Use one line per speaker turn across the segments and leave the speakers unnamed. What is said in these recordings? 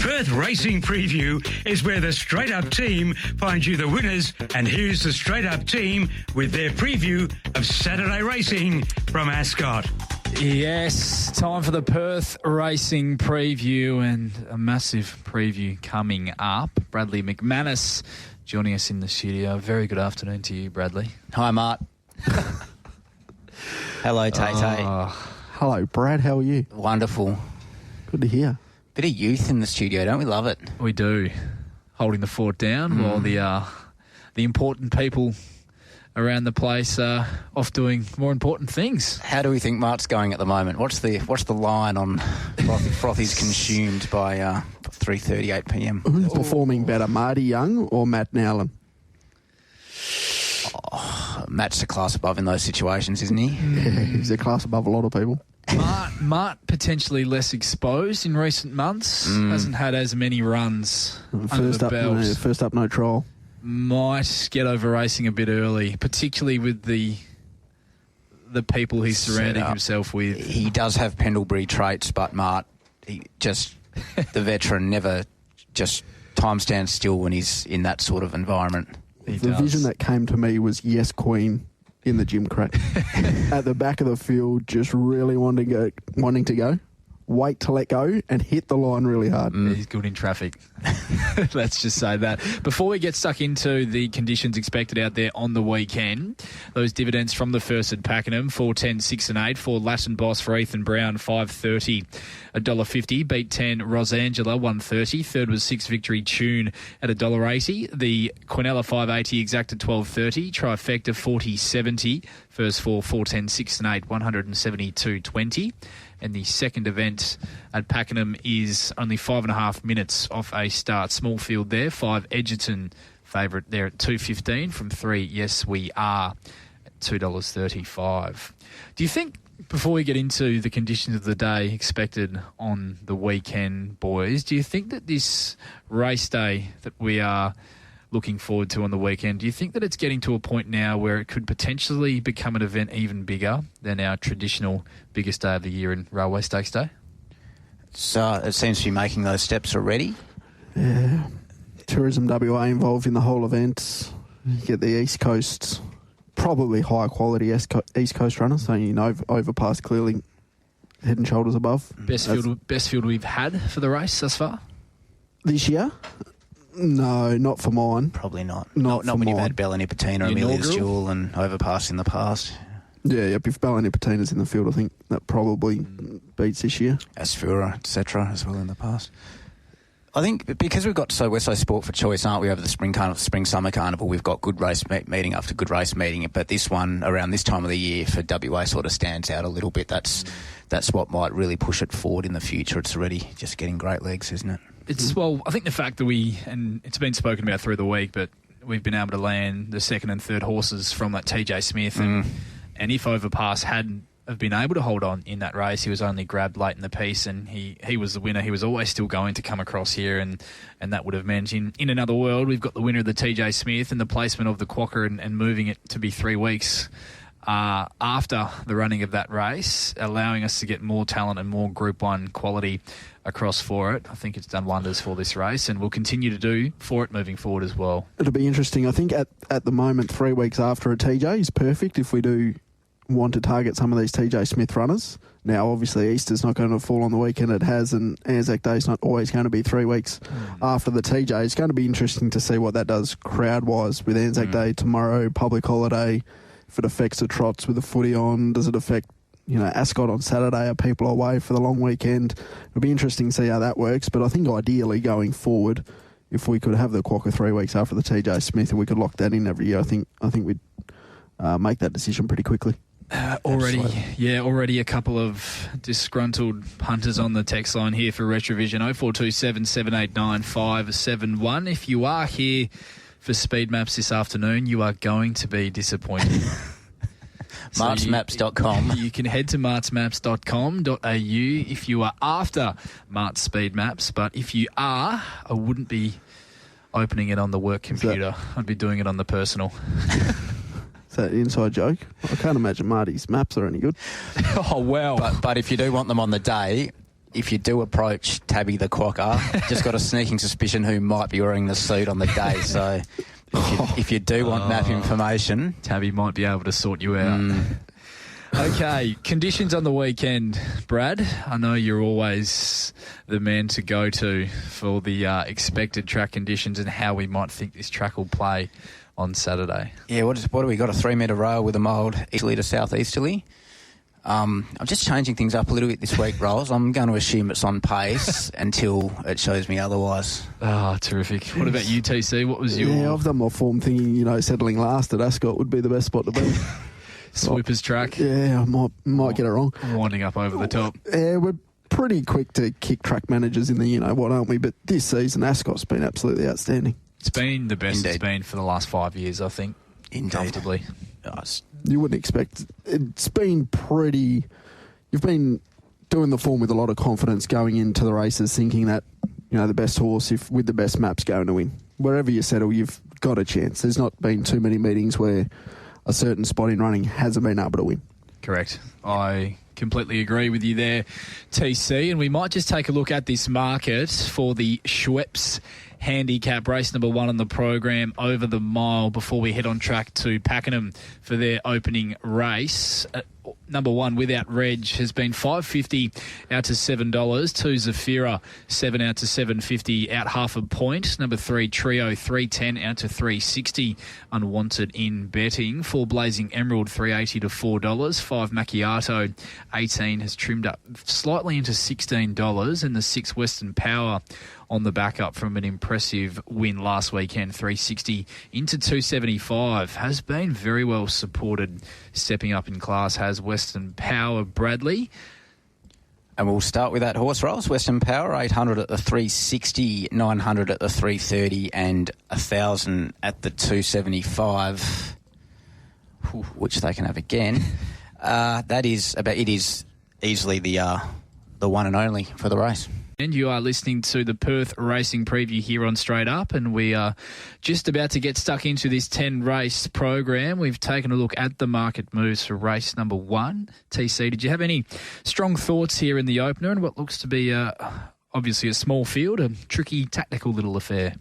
Perth Racing Preview is where the Straight Up team finds you the winners, and here's the Straight Up team with their preview of Saturday racing from Ascot.
Yes, time for the Perth Racing Preview, and a massive preview coming up. Bradley McManus joining us in the studio. Very good afternoon to you, Bradley.
Hi, Mart. Hello, Tay-Tay.
Hello, Brad. How are you?
Wonderful.
Good to hear.
Bit of youth in the studio, don't we love it?
We do. Holding the fort down while the important people around the place are off doing more important things.
How do we think Mart's going at the moment? What's the line on Frothy's consumed by 3:38 p.m?
Who's performing better, Marty Young or Matt Nowlan?
Matt's a class above in those situations, isn't he?
Yeah, he's a class above a lot of people.
Mart potentially less exposed in recent months. Hasn't had as many runs under the belt.
First up, no trial.
Might get over racing a bit early, particularly with the people he's surrounding himself with.
He does have Pendlebury traits, but Mart, the veteran, never just time stands still when he's in that sort of environment.
The vision that came to me was Yes Queen in the gym crack at the back of the field, just really wanting to go, wait to let go and hit the line really hard.
He's good in traffic. Let's just say that. Before we get stuck into the conditions expected out there on the weekend, those dividends from the first at Pakenham, 4.10, 6 and 8. For Latin Boss for Ethan Brown, 5.30, $1.50. Beat 10, Rosangela, 1.30. Third was 6 Victory Tune at $1.80. The Quinella 5.80 exact at 12.30. Trifecta 40.70. First four, 4.10, 6 and 8, 172.20. And the second event at Pakenham is only 5.5 minutes off a start. Small field there. 5 Edgerton favourite there at 2.15 from 3. Yes, we are at $2.35. Do you think, before we get into the conditions of the day expected on the weekend, boys, do you think that this race day that we are looking forward to on the weekend, do you think that it's getting to a point now where it could potentially become an event even bigger than our traditional biggest day of the year in Railway Stakes Day?
So it seems to be making those steps already.
Yeah. Tourism WA involved in the whole event. You get the East Coast, probably higher quality East Coast runners, so Overpass clearly head and shoulders above.
Best field we've had for the race thus far?
This year? No, not for mine.
Probably not.
Not
when
mine.
you've had Bella Nipotina, Amelia's Jewel and Overpass in the past.
Yeah, if Bella Nipotina's in the field, I think that probably beats this year.
Asfura, etc. as well in the past. I think because we're so sport for choice, aren't we, over the spring-summer carnival, we've got good race meeting after good race meeting, but this one around this time of the year for WA sort of stands out a little bit. That's what might really push it forward in the future. It's already just getting great legs, isn't it?
I think the fact that and it's been spoken about through the week, but we've been able to land the second and third horses from that TJ Smith, and if Overpass hadn't have been able to hold on in that race, he was only grabbed late in the piece, and he was the winner. He was always still going to come across here, and that would have meant in another world, we've got the winner of the TJ Smith and the placement of the Quokka and moving it to be 3 weeks after the running of that race, allowing us to get more talent and more Group 1 quality across for it. I think it's done wonders for this race, and will continue to do for it moving forward as well.
It'll be interesting. I think at the moment, 3 weeks after a TJ is perfect if we do want to target some of these TJ Smith runners. Now, obviously, Easter's not going to fall on the weekend it has, and Anzac Day's not always going to be 3 weeks after the TJ. It's going to be interesting to see what that does crowd-wise with Anzac Day tomorrow, public holiday, if it affects the trots with the footy on. Does it affect Ascot on Saturday? Are people away for the long weekend? It'll be interesting to see how that works, but I think ideally going forward, if we could have the Quokka 3 weeks after the TJ Smith and we could lock that in every year, I think we'd make that decision pretty quickly.
Already a couple of disgruntled punters on the text line here for Retrovision. 0427 789 571. If you are here for Speed Maps this afternoon, you are going to be disappointed.
Martsmaps.com.
You can head to martsmaps.com.au if you are after Mart's Speed Maps, but if you are, I wouldn't be opening it on the work computer. I'd be doing it on the personal.
Is that an inside joke? I can't imagine Marty's maps are any good.
Oh, well.
But if you do want them on the day, if you do approach Tabby the Quokka, just got a sneaking suspicion who might be wearing the suit on the day. So if you do want map information,
Tabby might be able to sort you out. Okay, conditions on the weekend, Brad. I know you're always the man to go to for the expected track conditions and how we might think this track will play on Saturday.
Yeah, what do we got? A 3 metre rail with a mild easterly to southeasterly. I'm just changing things up a little bit this week, Rolls. I'm going to assume it's on pace until it shows me otherwise.
Oh, terrific. What about you, TC? What was your...
Yeah, I've done my form thinking, settling last at Ascot would be the best spot to be.
Sweepers track?
Yeah, I might get it wrong.
Winding up over the top.
Yeah, we're pretty quick to kick track managers in the you-know-what, aren't we? But this season, Ascot's been absolutely outstanding.
It's been the best
Indeed.
It's been for the last 5 years, I think.
Indeed.
Comfortably.
You wouldn't expect... It's been pretty... You've been doing the form with a lot of confidence going into the races, thinking that, the best horse with the best map's going to win. Wherever you settle, you've got a chance. There's not been too many meetings where a certain spot in running hasn't been able to win.
Correct. I completely agree with you there, TC. And we might just take a look at this market for the Schweppes handicap race number 1 on the program, Over the Mile, before we head on track to Pakenham for their opening race. Number 1, Without Reg, has been $5.50 out to $7. 2, Zafira, 7 out to $7.50, out half a point. Number 3, Trio, $3.10 out to $3.60, unwanted in betting. 4, Blazing Emerald, $3.80 to $4. 5, Macchiato, 18, has trimmed up slightly into $16. And the 6, Western Power, on the back up from an impressive win last weekend, $3.60 into $2.75. Has been very well supported, stepping up in class, has Western Power. Bradley.
And we'll start with that horse, Rolls. Western Power, 800 at the 360, 900 at the 330, and 1,000 at the 275, which they can have again. It is easily the one and only for the race.
And you are listening to the Perth Racing Preview here on Straight Up, and we are just about to get stuck into this 10-race program. We've taken a look at the market moves for race number 1. TC, did you have any strong thoughts here in the opener and what looks to be obviously a small field, a tricky tactical little affair?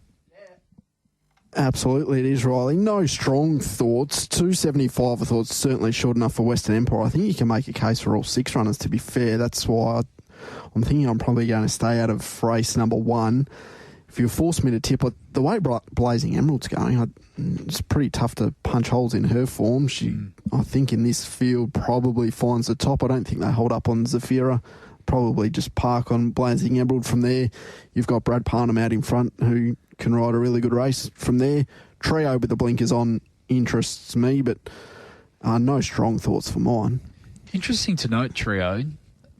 Absolutely, it is, Riley. No strong thoughts. 275, I thought, is certainly short enough for Western Empire. I think you can make a case for all 6 runners, to be fair. That's why I'm thinking I'm probably going to stay out of race number 1. If you force me to tip, the way Blazing Emerald's going, it's pretty tough to punch holes in her form. She, I think, in this field probably finds the top. I don't think they hold up on Zafira. Probably just park on Blazing Emerald from there. You've got Brad Parnham out in front who can ride a really good race from there. Trio with the blinkers on interests me, but no strong thoughts for mine. Interesting
to note, Trio.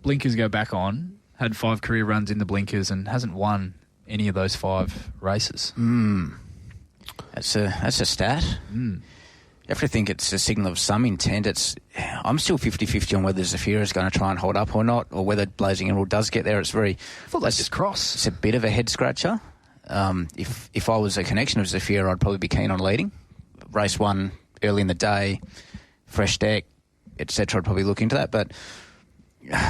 Blinkers go back on, had 5 career runs in the blinkers and hasn't won any of those 5 races.
That's a stat. You have to think it's a signal of some intent. I'm still 50-50 on whether Zafira is going to try and hold up or not, or whether Blazing Emerald does get there. I
thought they just cross.
It's a bit of a head scratcher. If I was a connection of Zafira, I'd probably be keen on leading. Race 1 early in the day, fresh deck, etc. I'd probably look into that, but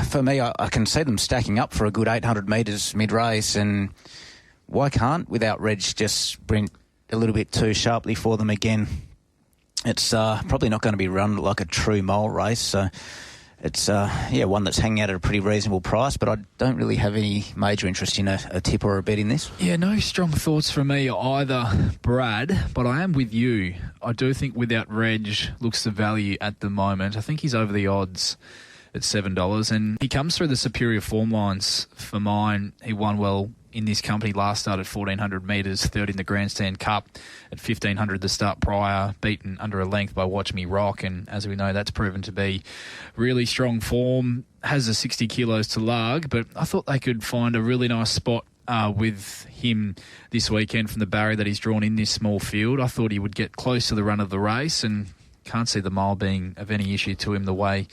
for me, I can see them stacking up for a good 800 metres mid-race, and why can't Without Reg just sprint a little bit too sharply for them again? It's probably not going to be run like a true mole race, so it's one that's hanging out at a pretty reasonable price, but I don't really have any major interest in a tip or a bet in this.
Yeah, no strong thoughts from me either, Brad, but I am with you. I do think Without Reg looks the value at the moment. I think he's over the odds at $7, and he comes through the superior form lines for mine. He won well in this company last start at 1,400 metres, 3rd in the Grandstand Cup at 1,500 the start prior, beaten under a length by Watch Me Rock, and as we know, that's proven to be really strong form. Has the 60 kilos to lug, but I thought they could find a really nice spot with him this weekend from the barrier that he's drawn in this small field. I thought he would get close to the run of the race, and can't see the mile being of any issue to him the way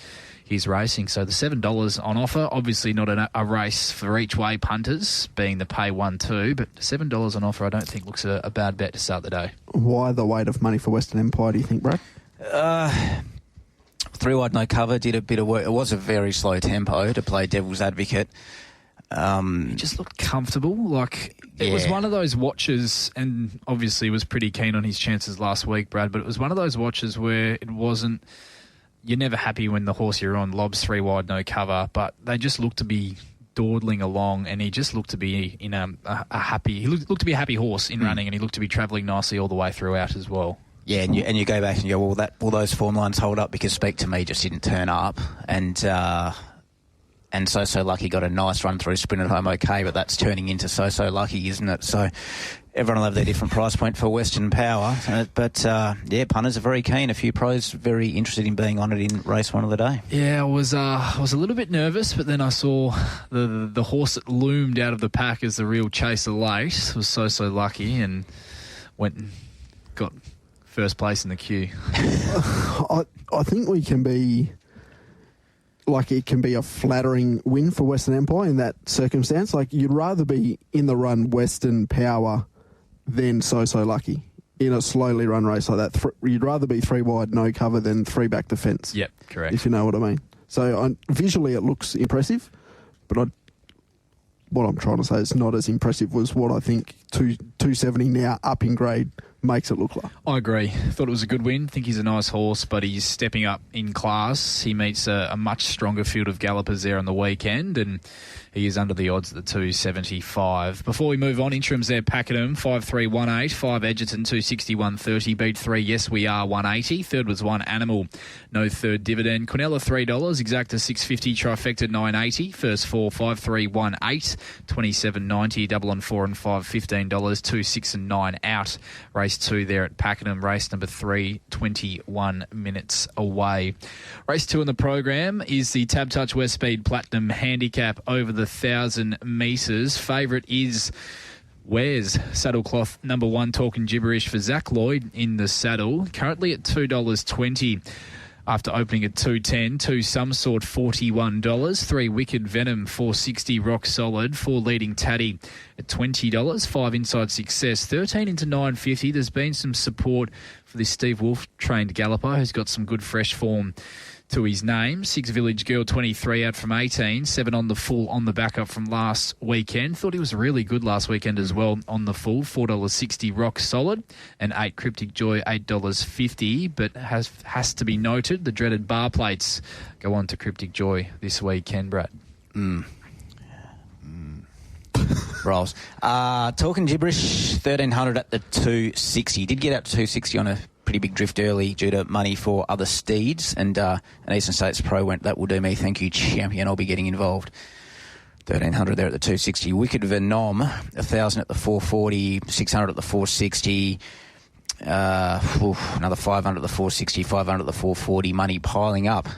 he's racing. So the $7 on offer, obviously not a race for each way punters, being the pay 1-2, but $7 on offer I don't think looks a bad bet to start the day.
Why the weight of money for Western Empire, do you think, Brad?
3 wide no cover, did a bit of work. It was a very slow tempo to play devil's advocate.
He just looked comfortable. It was one of those watches, and obviously was pretty keen on his chances last week, Brad, but it was one of those watches where it wasn't... You're never happy when the horse you're on lobs 3 wide, no cover, but they just looked to be dawdling along, and he just looked to be in a happy... He looked to be a happy horse in running, and he looked to be travelling nicely all the way throughout as well.
Yeah, and you go back and you go, well, will those form lines hold up because Speak to Me just didn't turn up, and So Lucky got a nice run through, sprinted home okay, but that's turning into So Lucky, isn't it? So everyone will have their different price point for Western Power, but punters are very keen. A few pros very interested in being on it in race 1 of the day.
Yeah, I was a little bit nervous, but then I saw the horse that loomed out of the pack as the real chaser late was So Lucky, and went and got first place in the queue.
I think we can be... it can be a flattering win for Western Empire in that circumstance. You'd rather be in the run Western Power than So Lucky in a slowly run race like that. You'd rather be 3 wide, no cover than 3 back the fence.
Yep, correct.
If you know what I mean. So visually it looks impressive, but what I'm trying to say is not as impressive was what I think 270 now up in grade makes it look like.
I agree. Thought it was a good win. Think he's a nice horse, but he's stepping up in class. He meets a much stronger field of gallopers there on the weekend, and he is under the odds at the 275. Before we move on, interims there, Pakenham, 5-3-1-8, 5 Edgerton, 260-130, beat 3, Yes We Are, 180, third was 1 Animal, no third dividend, Quinella $3, Exacta 650, Trifecta 980, first 4, 5-3-1-8, 27.90, double on 4 and 5, $15, 2, 6 and 9 out. Race 2 there at Pakenham, race number 3, 21 minutes away. Race 2 on the program is the Tab Touch West Speed Platinum Handicap over the 1,000 metres. Favourite is Wares, saddlecloth number 1, Talking Gibberish for Zach Lloyd in the saddle, currently at $2.20. After opening at $2.10, 2 Some Sort $41, 3 Wicked Venom $4.60, Rock Solid, 4 Leading Taddy at $20, 5 Inside Success, 13 into $9.50. There's been some support for this Steve Wolf trained galloper who's got some good fresh form to his name. 6 Village Girl 23 out from 18, 7 on the full on the backup from last weekend. Thought he was really good last weekend as well on the full, $4.60 Rock Solid, and 8 Cryptic Joy $8.50, but has to be noted the dreaded bar plates go on to Cryptic Joy this weekend, Brad.
Rolls. Talking Gibberish, 1,300 at the 260. Did get out to 260 on a pretty big drift early due to money for other steeds, and an Eastern States Pro went, that will do me, thank you, champion, I'll be getting involved. 1,300 there at the 260. Wicked Venom, 1,000 at the 440, 600 at the 460, another 500 at the 460, 500 at the 440, money piling up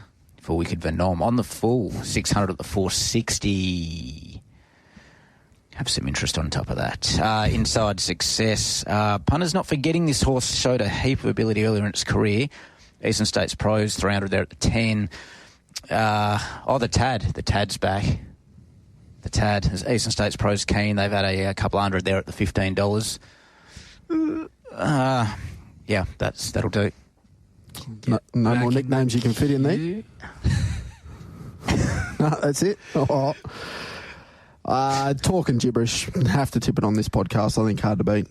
for Wicked Venom. On the full, 600 at the 460. Have some interest on top of that. Inside Success. Punters not forgetting this horse showed a heap of ability earlier in its career. Eastern States Pros, 300 there at the 10. The Tad. The Tad's back. The Tad. Eastern States Pros keen. They've had a couple hundred there at the $15. That'll do.
No more nicknames you can fit in there? No, that's it. Oh. Talking Gibberish, have to tip it on this podcast. I think hard to beat.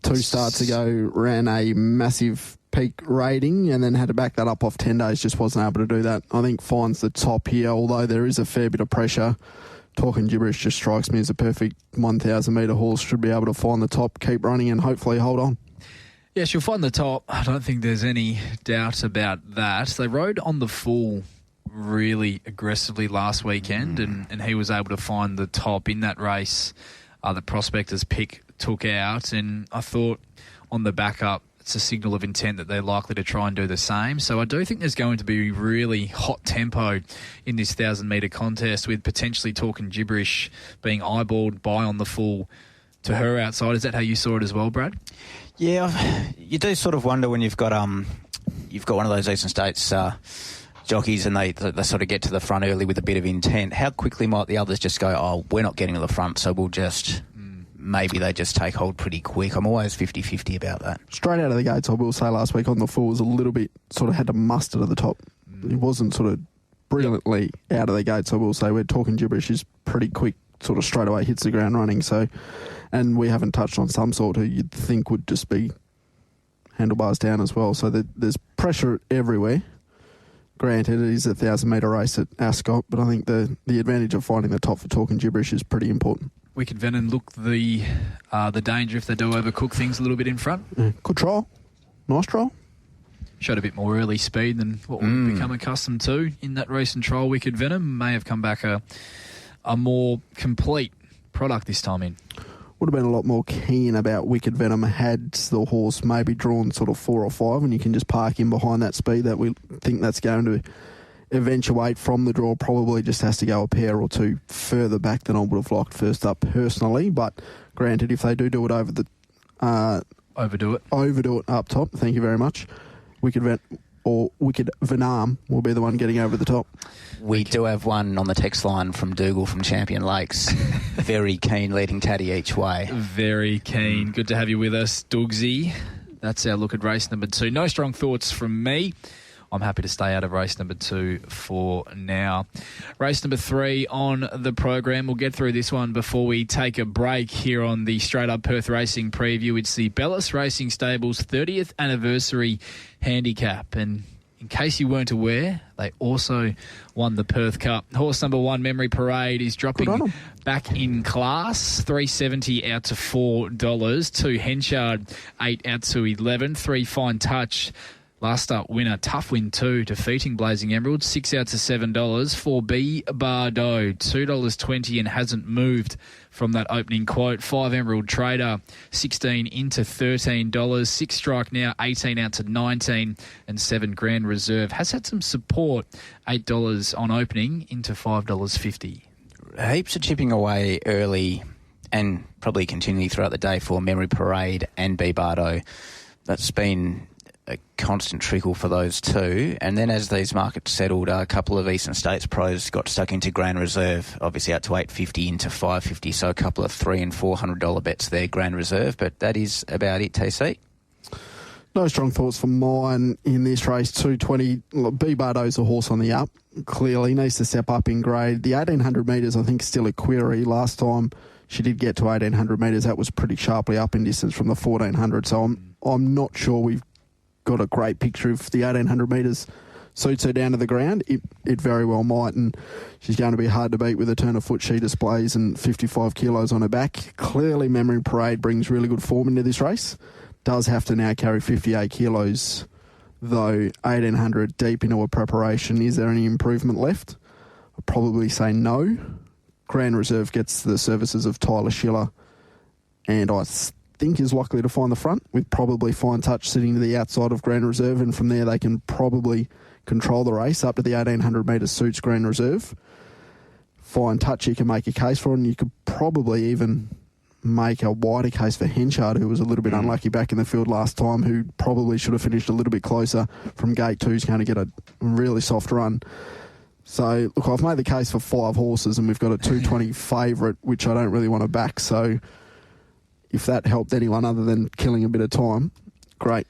2 starts ago, ran a massive peak rating and then had to back that up off 10 days. Just wasn't able to do that. I think finds the top here, although there is a fair bit of pressure. Talking Gibberish just strikes me as a perfect 1,000 metre horse. Should be able to find the top, keep running and hopefully hold on.
Yeah, she'll find the top. I don't think there's any doubt about that. They rode on the full really aggressively last weekend, and he was able to find the top in that race. The Prospectors pick took out, and I thought on the backup it's a signal of intent that they're likely to try and do the same. So I do think there's going to be really hot tempo in this 1,000 metre contest, with potentially Talking Gibberish being eyeballed by on the full to her outside. Is that how you saw it as well, Brad?
Yeah, you do sort of wonder when you've got one of those Eastern States jockeys and they sort of get to the front early with a bit of intent. How quickly might the others just go, oh, we're not getting to the front, so we'll just... Maybe they just take hold pretty quick. I'm always 50-50 about that.
Straight out of the gates, I will say last week on the full was a little bit, sort of had to muster to the top. It wasn't sort of brilliantly out of the gates, I will say. We're Talking Gibberish is pretty quick sort of straight away hits the ground running. So, and we haven't touched on Some Sort, who you'd think would just be handlebars down as well. So there's pressure everywhere. Granted, it is a 1,000-metre race at Ascot, but I think the advantage of finding the top for Talking Gibberish is pretty important.
Wicked Venom look the danger if they do overcook things a little bit in front.
Yeah, good trial. Nice trial.
Showed a bit more early speed than what we've become accustomed to in that recent trial. Wicked Venom may have come back a more complete product this time in.
Would have been a lot more keen about Wicked Venom had the horse maybe drawn sort of 4 or 5, and you can just park in behind that speed that we think that's going to eventuate from the draw. Probably just has to go a pair or two further back than I would have liked first up personally. But granted, if they do it over the overdo it up top, thank you very much. Wicked Venom will be the one getting over the top.
We do have one on the text line from Dougal from Champion Lakes. Very keen, leading Taddy each way.
Very keen. Good to have you with us, Dougsy. That's our look at race number 2. No strong thoughts from me. I'm happy to stay out of race number 2 for now. Race number 3 on the program. We'll get through this one before we take a break here on the Straight Up Perth Racing preview. It's the Bellis Racing Stables 30th anniversary handicap. And in case you weren't aware, they also won the Perth Cup. Horse number 1, Memory Parade, is dropping back in class. $3.70 out to $4. 2 Henchard, 8 out to 11. 3 Fine Touch, last up winner, tough win too, defeating Blazing Emerald, 6 out to $7. 4 B Bardo, $2.20 and hasn't moved from that opening quote. 5 Emerald Trader, 16 into $13. 6 Strike Now, 18 out to 19. And 7 Grand Reserve has had some support, $8 on opening into $5.50.
Heaps of chipping away early and probably continually throughout the day for Memory Parade and B Bardo. That's been a constant trickle for those two. And then as these markets settled, a couple of Eastern States pros got stuck into Grand Reserve, obviously out to $8.50 into $5.50, so a couple of $300 and $400 bets there, Grand Reserve. But that is about it, TC.
No strong thoughts for mine in this race. 220. B Bardo's a horse on the up. Clearly needs to step up in grade. The 1,800 metres, I think, is still a query. Last time she did get to 1,800 metres, that was pretty sharply up in distance from the 1,400. So I'm not sure we've got a great picture of the 1,800 metres suits her down to the ground. It very well might, and she's going to be hard to beat with the turn of foot she displays and 55 kilos on her back. Clearly, Memory Parade brings really good form into this race. Does have to now carry 58 kilos, though 1,800 deep into a preparation. Is there any improvement left? I'd probably say no. Grand Reserve gets the services of Tyler Schiller, and I think is likely to find the front, with probably Fine Touch sitting to the outside of Grand Reserve, and from there they can probably control the race up to the 1,800 metres suits Grand Reserve. Fine Touch you can make a case for, and you could probably even make a wider case for Henchard, who was a little bit unlucky back in the field last time, who probably should have finished a little bit closer from gate 2. He's going to get a really soft run. So, look, I've made the case for 5 horses, and we've got a 220 favourite, which I don't really want to back, so if that helped anyone other than killing a bit of time, great.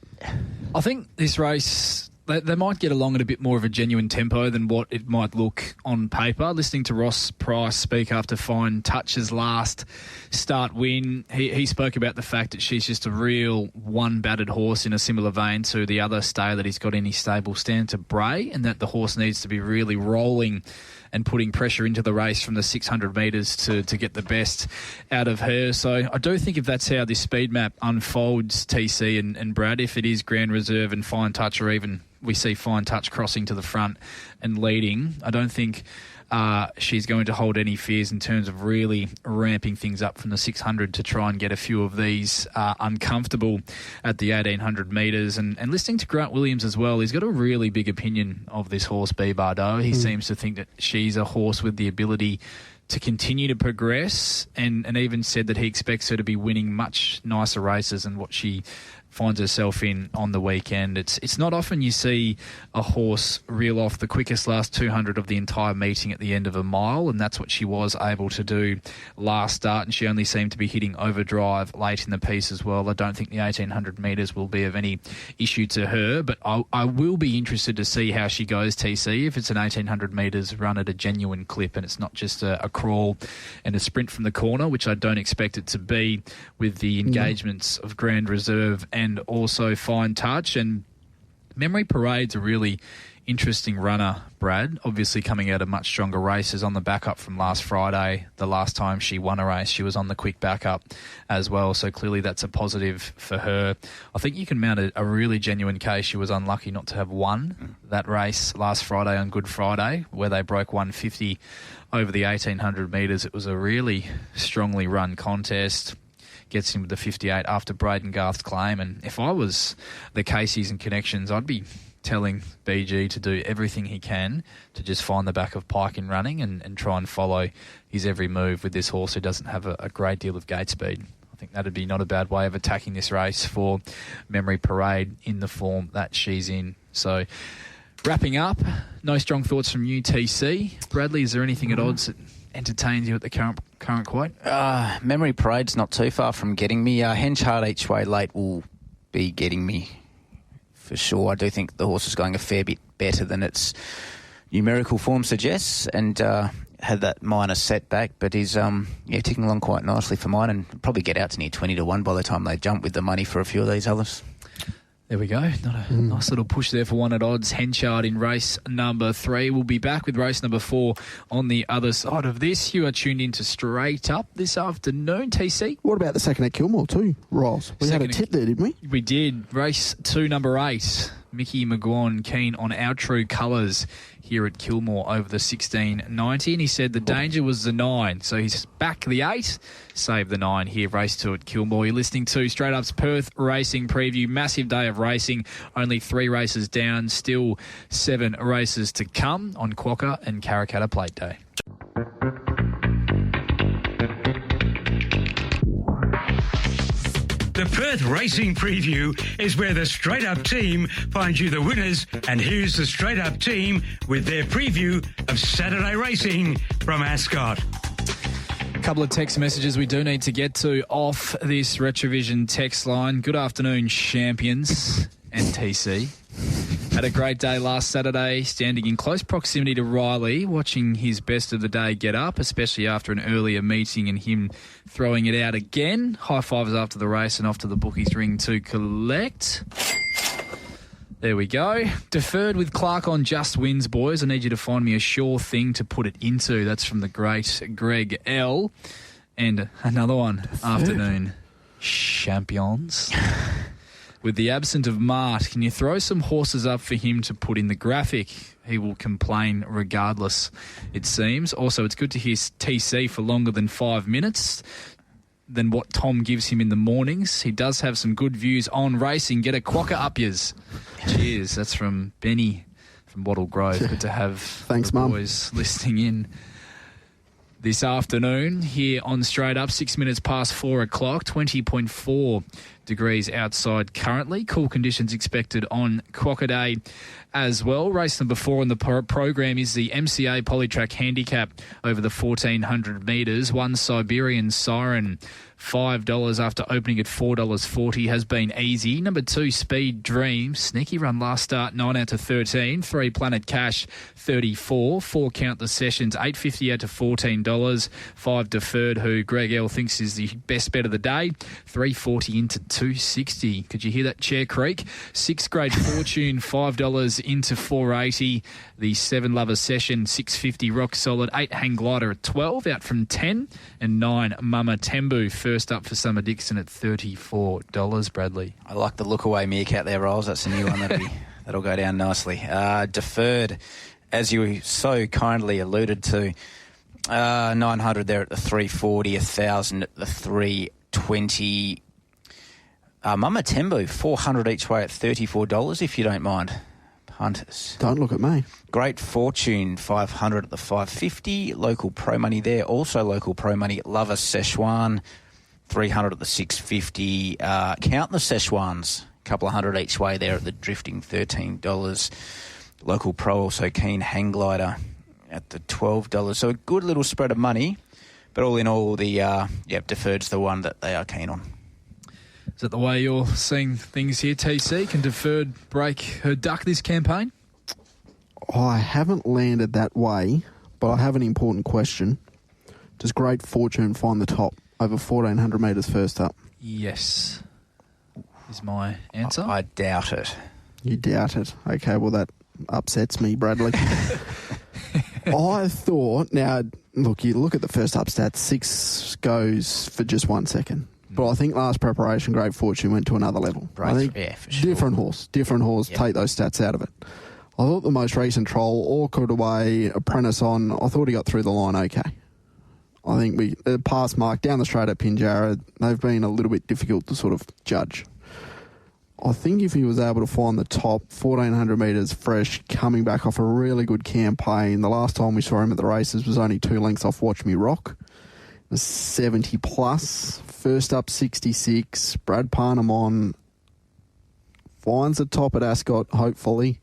I think this race, they might get along at a bit more of a genuine tempo than what it might look on paper. Listening to Ross Price speak after Fine Touch's last start win, he spoke about the fact that she's just a real one-battered horse in a similar vein to the other stay that he's got in his stable, Stand to Bray, and that the horse needs to be really rolling and putting pressure into the race from the 600 metres to get the best out of her. So I do think if that's how this speed map unfolds, TC and Brad, if it is Grand Reserve and Fine Touch, or even we see Fine Touch crossing to the front and leading, I don't think she's going to hold any fears in terms of really ramping things up from the 600 to try and get a few of these uncomfortable at the 1,800 metres. And listening to Grant Williams as well, he's got a really big opinion of this horse, B Bardo. He seems to think that she's a horse with the ability to continue to progress, and even said that he expects her to be winning much nicer races than what she finds herself in on the weekend. It's not often you see a horse reel off the quickest last 200 of the entire meeting at the end of a mile, and that's what she was able to do last start, and she only seemed to be hitting overdrive late in the piece as well. I don't think the 1,800 metres will be of any issue to her, but I will be interested to see how she goes, TC, if it's an 1,800 metres run at a genuine clip and it's not just a crawl and a sprint from the corner, which I don't expect it to be with the engagements of Grand Reserve and also Fine Touch. And Memory Parade's a really interesting runner, Brad. Obviously coming out of much stronger races on the backup from last Friday. The last time she won a race, she was on the quick backup as well. So clearly that's a positive for her. I think you can mount a really genuine case. She was unlucky not to have won that race last Friday on Good Friday, where they broke 150 over the 1,800 metres. It was a really strongly run contest. Gets him with the 58 after Braden Garth's claim. And if I was the Caseys and Connections, I'd be telling BG to do everything he can to just find the back of Pike in running and try and follow his every move with this horse who doesn't have a great deal of gate speed. I think that'd be not a bad way of attacking this race for Memory Parade in the form that she's in. So wrapping up, no strong thoughts from UTC. Bradley, is there anything at odds that entertains you at the current quote?
Memory Parade's not too far from getting me. Henchard each way late will be getting me for sure. I do think the horse is going a fair bit better than its numerical form suggests, and had that minor setback, but is ticking along quite nicely for mine, and probably get out to near 20-1 by the time they jump with the money for a few of these others.
There we go. Not a nice little push there for one at odds. Henchard in race number 3. We'll be back with race number 4 on the other side of this. You are tuned in to Straight Up this afternoon, TC.
What about the second at Kilmore too, Ross? We had a tip there, didn't we?
We did. Race 2, number 8. Mickey McGuan keen on Our True Colours here at Kilmore over the 1690, and he said the danger was the 9, so he's back the 8, save the 9 here. Race 2 at Kilmore. You're listening to Straight Up's Perth Racing Preview. Massive day of racing, only 3 races down, still 7 races to come on Quokka and Karrakatta Plate Day.
The Perth Racing Preview is where the Straight Up team finds you the winners, and here's the Straight Up team with their preview of Saturday racing from Ascot.
A couple of text messages we do need to get to off this Retrovision text line. Good afternoon, champions and TC. Had a great day last Saturday, standing in close proximity to Riley, watching his best of the day get up, especially after an earlier meeting and him throwing it out again. High fives after the race and off to the bookies ring to collect. There we go. Deferred with Clark on Just Wins, boys. I need you to find me a sure thing to put it into. That's from the great Greg L. And another one. Deferred. Afternoon, champions. With the absence of Mart, can you throw some horses up for him to put in the graphic? He will complain regardless, it seems. Also, it's good to hear TC for longer than 5 minutes than what Tom gives him in the mornings. He does have some good views on racing. Get a Quokka up yours. Cheers. That's from Benny from Wattle Grove. Good to have
Thanks,
the
Mum.
boys listening in this afternoon here on Straight Up. 6 minutes past 4 o'clock, 20.4 degrees outside currently. Cool conditions expected on Quokka Day as well. Race number 4 on the program is the MCA Polytrack Handicap over the 1,400 metres. One Siberian Siren, $5 after opening at $4.40, has been easy. Number 2, Speed Dream, sneaky run last start, 9 out to 13. 3, Planet Cash, 34. 4, Count the Sessions, $8.50 out to $14. 5, Deferred, who Greg L thinks is the best bet of the day, $3.40 into $2.60. Could you hear that chair creak? 6, Great Fortune, $5 into $4.80. The 7, Lover Session, $6.50, rock solid. 8, Hang Glider at $12, out from $10. And 9, Mama Tembu, first up for Summer Dixon at $34, Bradley.
I like the look away meerkat there, Rolls. That's a new one that'll go down nicely. Deferred, as you so kindly alluded to, 900 there at the 340, 1,000 at the 320. Mama Tembu, 400 each way at $34, if you don't mind, punters.
Don't look at me.
Great Fortune, 500 at the 550. Local pro money there. Also local pro money. Lover Szechuan, 300 at the 650. Count the Szechuans, a couple of hundred each way there at the drifting $13. Local pro also keen. Hang Glider at the $12. So a good little spread of money. But all in all, the Deferred's the one that they are keen on.
Is that the way you're seeing things here, TC? Can Deferred break her duck this campaign?
I haven't landed that way, but I have an important question. Does Great Fortune find the top over 1,400 metres first up?
Yes, is my answer.
I doubt it.
You doubt it. Okay, well, that upsets me, Bradley. I thought, now, look, you look at the first up stats, 6 goes for just 1 second. But I think last preparation, Great Fortune went to another level. I think
for sure.
Different horse,
Yep.
take those stats out of it. I thought the most recent trial, Orchid away, Apprentice on, I thought he got through the line okay. I think pass mark down the straight at Pinjarra, they've been a little bit difficult to sort of judge. I think if he was able to find the top 1,400 metres fresh, coming back off a really good campaign, the last time we saw him at the races was only 2 lengths off Watch Me Rock. It was 70 plus, first up 66, Brad Parnamon finds the top at Ascot, hopefully.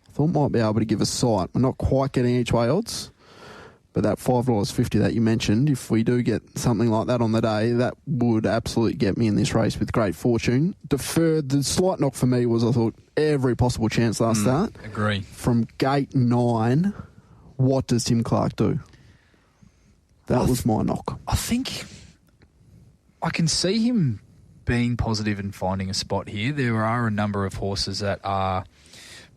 I thought might be able to give a sight. We're not quite getting each way odds, but that $5.50 that you mentioned, if we do get something like that on the day, that would absolutely get me in this race with Great Fortune. Deferred, the slight knock for me was I thought every possible chance last start.
Agree.
From gate 9, what does Tim Clark do? That was my knock.
I think I can see him being positive and finding a spot here. There are a number of horses that are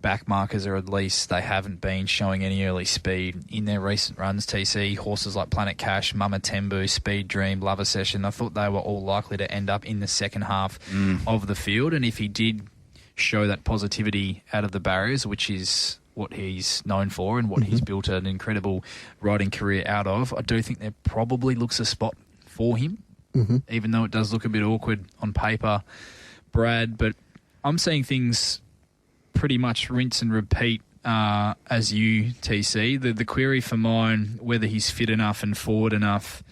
back markers, or at least they haven't been showing any early speed in their recent runs, TC. Horses like Planet Cash, Mama Tembu, Speed Dream, Lover Session, I thought they were all likely to end up in the second half of the field. And if he did show that positivity out of the barriers, which is what he's known for and what he's built an incredible riding career out of, I do think there probably looks a spot for him, even though it does look a bit awkward on paper, Brad. But I'm seeing things pretty much rinse and repeat as you, TC. The query for mine, whether he's fit enough and forward enough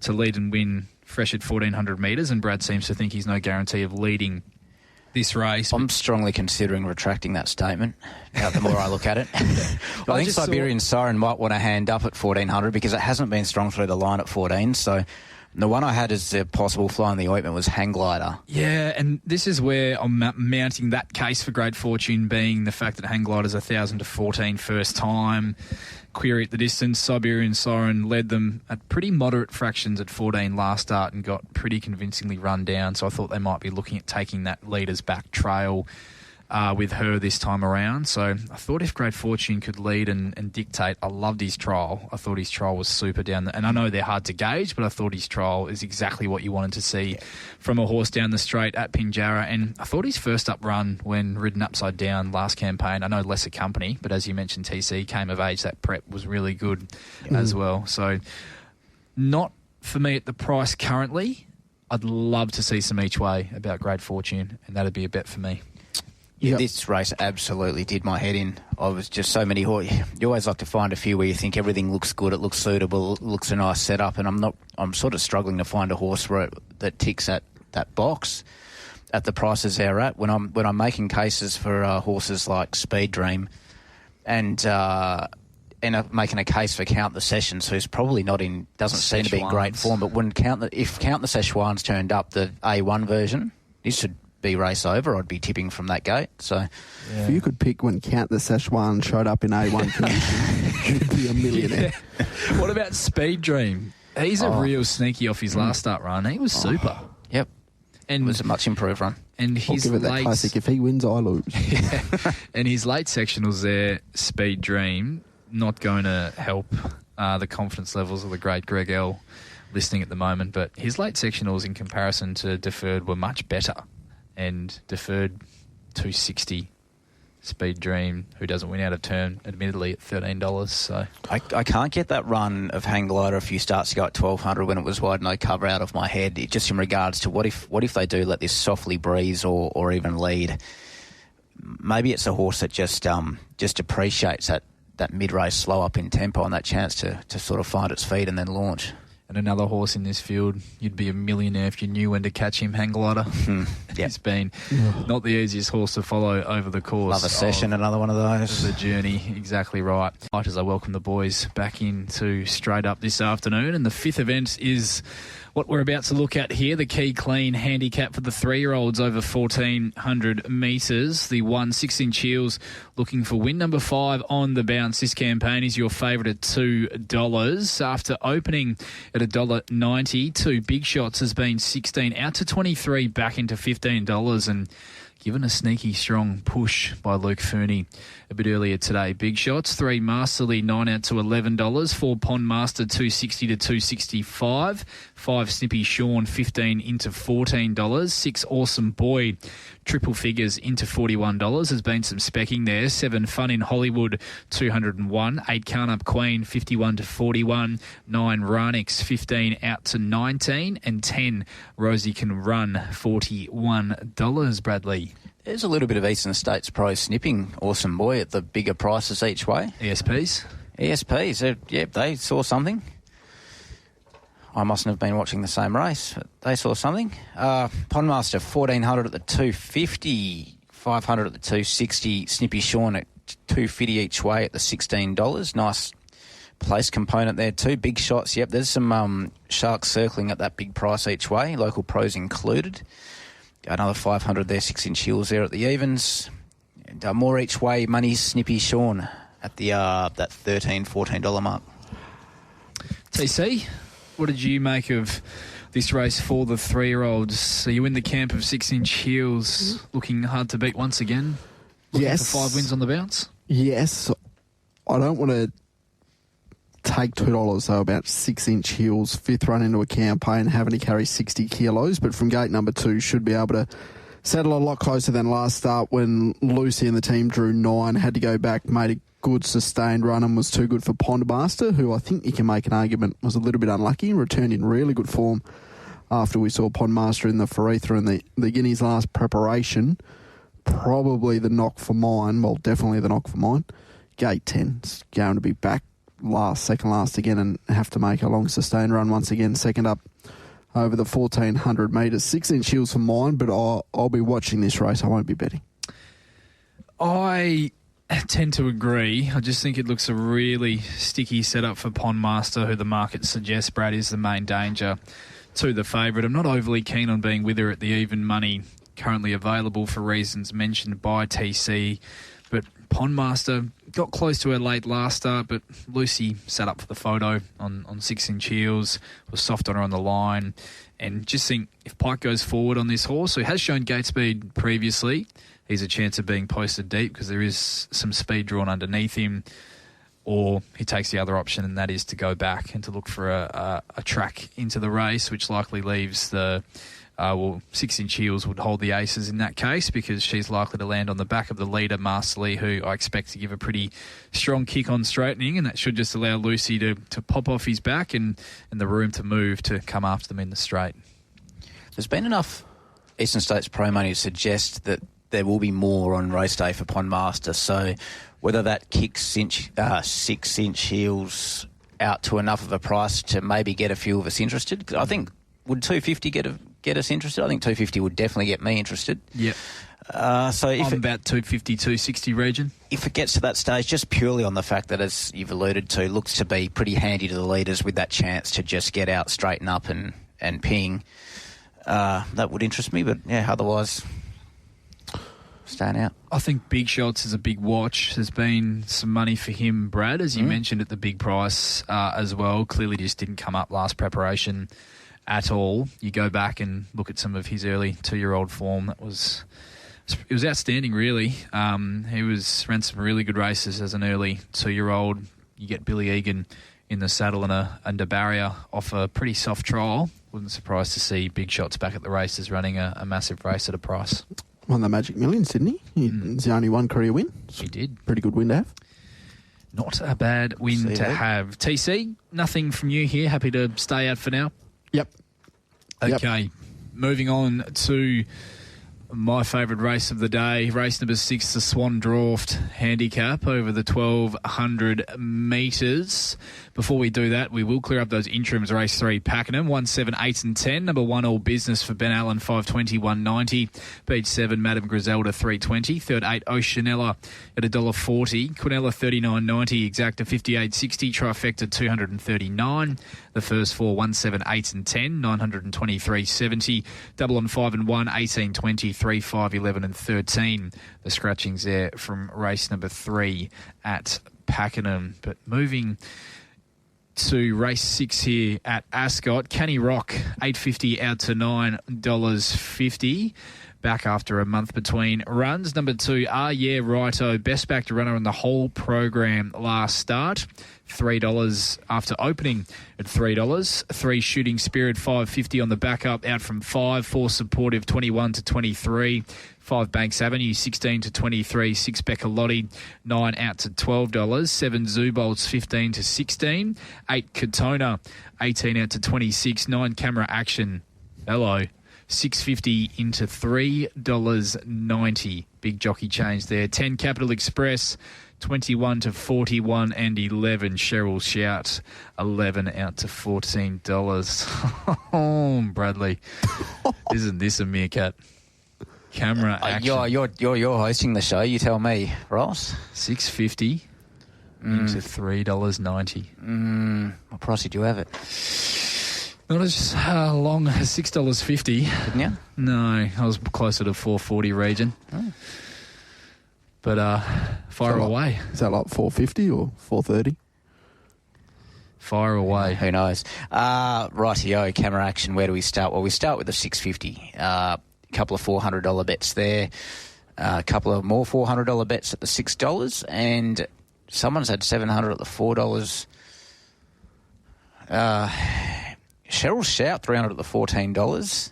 to lead and win fresh at 1,400 metres, and Brad seems to think he's no guarantee of leading this race.
I'm strongly considering retracting that statement. The more I look at it, I think Siberian Siren might want to hand up at 1,400 because it hasn't been strong through the line at 14. So the one I had as a possible fly in the ointment was Hang Glider.
Yeah, and this is where I'm mounting that case for Great Fortune, being the fact that Hang Glider's 1,000 to 14 first time. Query at the distance. Siberian Siren led them at pretty moderate fractions at 14 last start and got pretty convincingly run down. So I thought they might be looking at taking that leader's back trail with her this time around. So I thought if Great Fortune could lead and dictate, I loved his trial. I thought his trial was super down and I know they're hard to gauge, but I thought his trial is exactly what you wanted to see from a horse down the straight at Pinjarra. And I thought his first up run when ridden upside down last campaign, I know lesser company, but as you mentioned, TC came of age, that prep was really good as well. So not for me at the price currently. I'd love to see some each way about Great Fortune, and that'd be a bet for me.
Yeah, this race absolutely did my head in. I was just so many horses. You always like to find a few where you think everything looks good, it looks suitable, it looks a nice setup, and I'm sort of struggling to find a horse that ticks that box at the prices they're at. When I'm making cases for horses like Speed Dream and making a case for Count the Sessions, who's probably doesn't seem to be in great form, but if Count the Szechuan's turned up the A1 version, this should be race over. I'd be tipping from that gate. So
if you could pick when Count the Szechuan showed up in A1 condition, you'd be a millionaire.
Yeah. What about Speed Dream? He's a real sneaky off his last start run. He was super.
Yep.
And
it was a much improved run.
And
I'll give it that classic. If he wins, I lose.
Yeah. And his late sectionals there, Speed Dream, not going to help the confidence levels of the great Greg L listening at the moment, but his late sectionals in comparison to Deferred were much better. And Deferred 260, Speed Dream, who doesn't win out of turn, admittedly at $13. So
I can't get that run of Hang Glider a few starts ago at 1,200 when it was wide no cover out of my head. Just in regards to what if they do let this softly breeze or even lead? Maybe it's a horse that just appreciates that mid-race slow up in tempo and that chance to sort of find its feet and then launch.
And another horse in this field, you'd be a millionaire if you knew when to catch him, Hang Glider. He's been not the easiest horse to follow over the course.
Love a Session, another one of those.
The journey, exactly right. As I welcome the boys back into Straight Up this afternoon, and the fifth event is what we're about to look at here, the Key Clean handicap for the 3-year-olds over 1,400 metres. The 6-inch heels looking for win number 5 on the bounce. This campaign is your favourite at $2. After opening at $1.90. 2 Big Shots has been $16 out to $23, back into $15, and given a sneaky strong push by Luke Fernie a bit earlier today. Big Shots, 3 Masterly, 9 out to $11. 4 Pond Master, $2.60 to $2.65. 5 Snippy Sean, 15 into $14. 6 Awesome Boy, triple figures into $41. There's been some specking there. 7 Fun in Hollywood, 201. 8 Can't Up Queen, 51 to 41. 9 Ranix, 15 out to 19. And 10 Rosie Can Run, $41. Bradley.
There's a little bit of Eastern States Pro snipping, Awesome Boy, at the bigger prices each way.
ESPs?
ESPs, they saw something. I mustn't have been watching the same race, but they saw something. Pondmaster, 1,400 at the 250, 500 at the 260, Snippy Sean at 250 each way at the $16. Nice place component there too. Big Shots, there's some sharks circling at that big price each way, local pros included. Another 500 there, 6-inch heels there at the evens. And more each way, money's Snippy Sean at the that $13, $14 mark.
TC, what did you make of this race for the 3-year-olds? Are you in the camp of 6-inch heels, looking hard to beat once again? Looking
Yes.
for 5 wins on the bounce?
Yes. I don't want to take $2, though, about 6-inch heels, 5th run into a campaign, having to carry 60 kilos, but from gate number 2 should be able to settle a lot closer than last start when Lucy and the team drew 9, had to go back, made a good sustained run and was too good for Pondmaster, who I think you can make an argument was a little bit unlucky, returned in really good form after we saw Pondmaster in the Faritha and the Guineas last preparation. Probably the knock for mine, well, definitely the knock for mine. Gate 10 is going to be back second last again and have to make a long sustained run once again, second up over the 1,400 metres. 6-inch heels for mine, but I'll be watching this race. I won't be betting.
I tend to agree. I just think it looks a really sticky setup for Pondmaster, who the market suggests, Brad, is the main danger to the favourite. I'm not overly keen on being with her at the even money currently available for reasons mentioned by TC, but Pondmaster got close to her late last start, but Lucy sat up for the photo on 6-inch heels, was soft on her on the line, and just think if Pike goes forward on this horse, who has shown gate speed previously, he's a chance of being posted deep because there is some speed drawn underneath him, or he takes the other option, and that is to go back and to look for a track into the race, which likely leaves the 6-inch heels would hold the aces in that case, because she's likely to land on the back of the leader, Masterly, who I expect to give a pretty strong kick on straightening, and that should just allow Lucy to pop off his back and the room to move to come after them in the straight.
There's been enough Eastern States Pro money to suggest that there will be more on race day for Pondmaster, so whether that kicks 6-inch heels out to enough of a price to maybe get a few of us interested, because I think, would 250 get us interested? I think 250 would definitely get me interested.
Yep.
So if
I'm about 250, 260 region. If
it gets to that stage, just purely on the fact that, as you've alluded to, looks to be pretty handy to the leaders with that chance to just get out, straighten up and ping, that would interest me. But, yeah, otherwise, staying out.
I think Big Shots is a big watch. There's been some money for him, Brad, as you mentioned, at the big price as well. Clearly just didn't come up last preparation at all. You go back and look at some of his early 2-year-old form. It was outstanding, really. He ran some really good races as an early 2-year-old. You get Billy Egan in the saddle and a barrier off a pretty soft trial. Wasn't surprised to see Big Shots back at the races running a massive race at a price.
Won the Magic Millions, didn't he? It's the only one career win.
He did.
Pretty good win to have.
Not a bad win to have. TC, nothing from you here. Happy to stay out for now?
Yep.
Okay, moving on to my favourite race of the day, race number 6, the Swan Draft handicap over the 1,200 metres. Before we do that, we will clear up those interims. Race 3, Pakenham, 1, 7, 8 and 10. Number 1, All Business for Ben Allen, 520, 190. Beach 7, Madame Griselda, 320. Third 8, Oceanella at $1.40. Quinella, 39.90. Exacta, 58.60. Trifecta, 239. The first 4, 1, 7, 8 and 10, 923.70. Double on 5 and 1, 18.20. 3, 5, 11 and 13. The scratchings there from race number 3 at Pakenham. But moving to race 6 here at Ascot. Canny Rock, $8.50 out to $9.50. Back after a month between runs. Number 2, Yeah Righto, best backed runner on the whole program last start. $3 after opening at $3. 3 Shooting Spirit, $5.50 on the backup, out from 5. 4 Supportive, 21 to 23. 5 Banks Avenue, 16 to 23. 6 Beccalotti, 9 out to $12. 7 Zoobolts, 15 to 16. 8 Katona, 18 out to 26. 9 Camera Action, hello, $6.50 into $3.90. Big jockey change there. 10 Capital Express, 21 to 41, and 11 Cheryl Shout, 11 out to $14. Oh, Bradley, isn't this a meerkat? Camera Action.
You're hosting the show. You tell me, Ross.
$6.50 into $3.90.
What price did you have it?
Not as long as $6.50.
Didn't you?
No, I was closer to $4.40 region.
Oh.
But fire away.
Is that like $4.50 or $4.30?
Fire away.
Who knows? Rightio, Camera Action. Where do we start? Well, we start with the $6.50. A couple of $400 bets there. A couple of more $400 bets at the $6. And someone's had $700 at the $4. Cheryl Shout, $300 at the $14.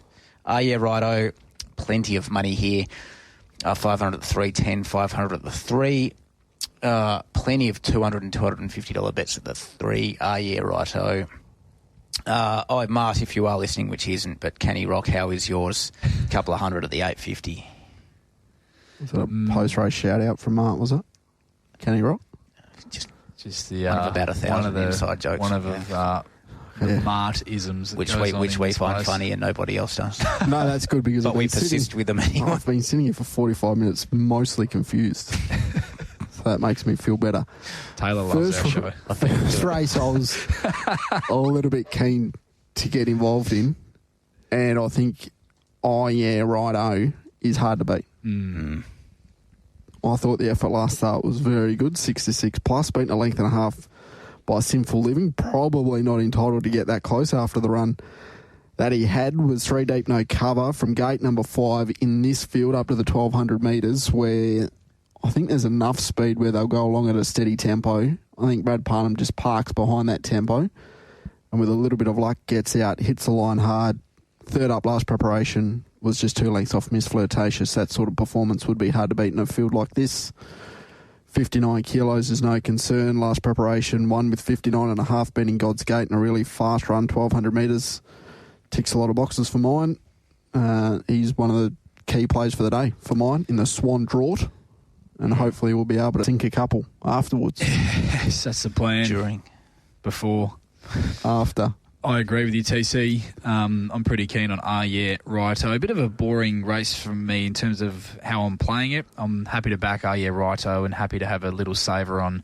Yeah Righto, plenty of money here. $500 at the 310, $500 at the 3. Plenty of $200 and $250 bets at the 3. Yeah Righto. Mart, if you are listening, which he isn't, but Canny Rock, how is yours? A couple of $100 at the 850.
Was that a post-race shout-out from Mart, was it? Canny Rock?
Just the
one of about 1,000 inside jokes.
One of Mart-isms.
Which we find funny and nobody else does.
No, that's good because
we persist with them anyway.
I've been sitting here for 45 minutes mostly confused. So that makes me feel better.
Taylor loves our show.
First race I was a little bit keen to get involved in, and I think Yeah Righto is hard to beat. I thought the effort last start was very good, 6 plus, beaten a length and a half by Sinful Living. Probably not entitled to get that close after the run that he had. Was 3 deep, no cover from gate number 5 in this field up to the 1,200 metres, where I think there's enough speed where they'll go along at a steady tempo. I think Brad Parnham just parks behind that tempo and with a little bit of luck gets out, hits the line hard. Third up last preparation was just 2 lengths off Miss Flirtatious. That sort of performance would be hard to beat in a field like this. 59 kilos is no concern. Last preparation, won with 59.5, beating God's Gate in a really fast run, 1,200 metres. Ticks a lot of boxes for mine. He's one of the key plays for the day for mine in the Swan Draught. And hopefully we'll be able to sink a couple afterwards.
Yes, that's the plan.
During.
Before.
After.
I agree with you, TC. I'm pretty keen on Yeah Righto. A bit of a boring race from me in terms of how I'm playing it. I'm happy to back Yeah Righto and happy to have a little saver on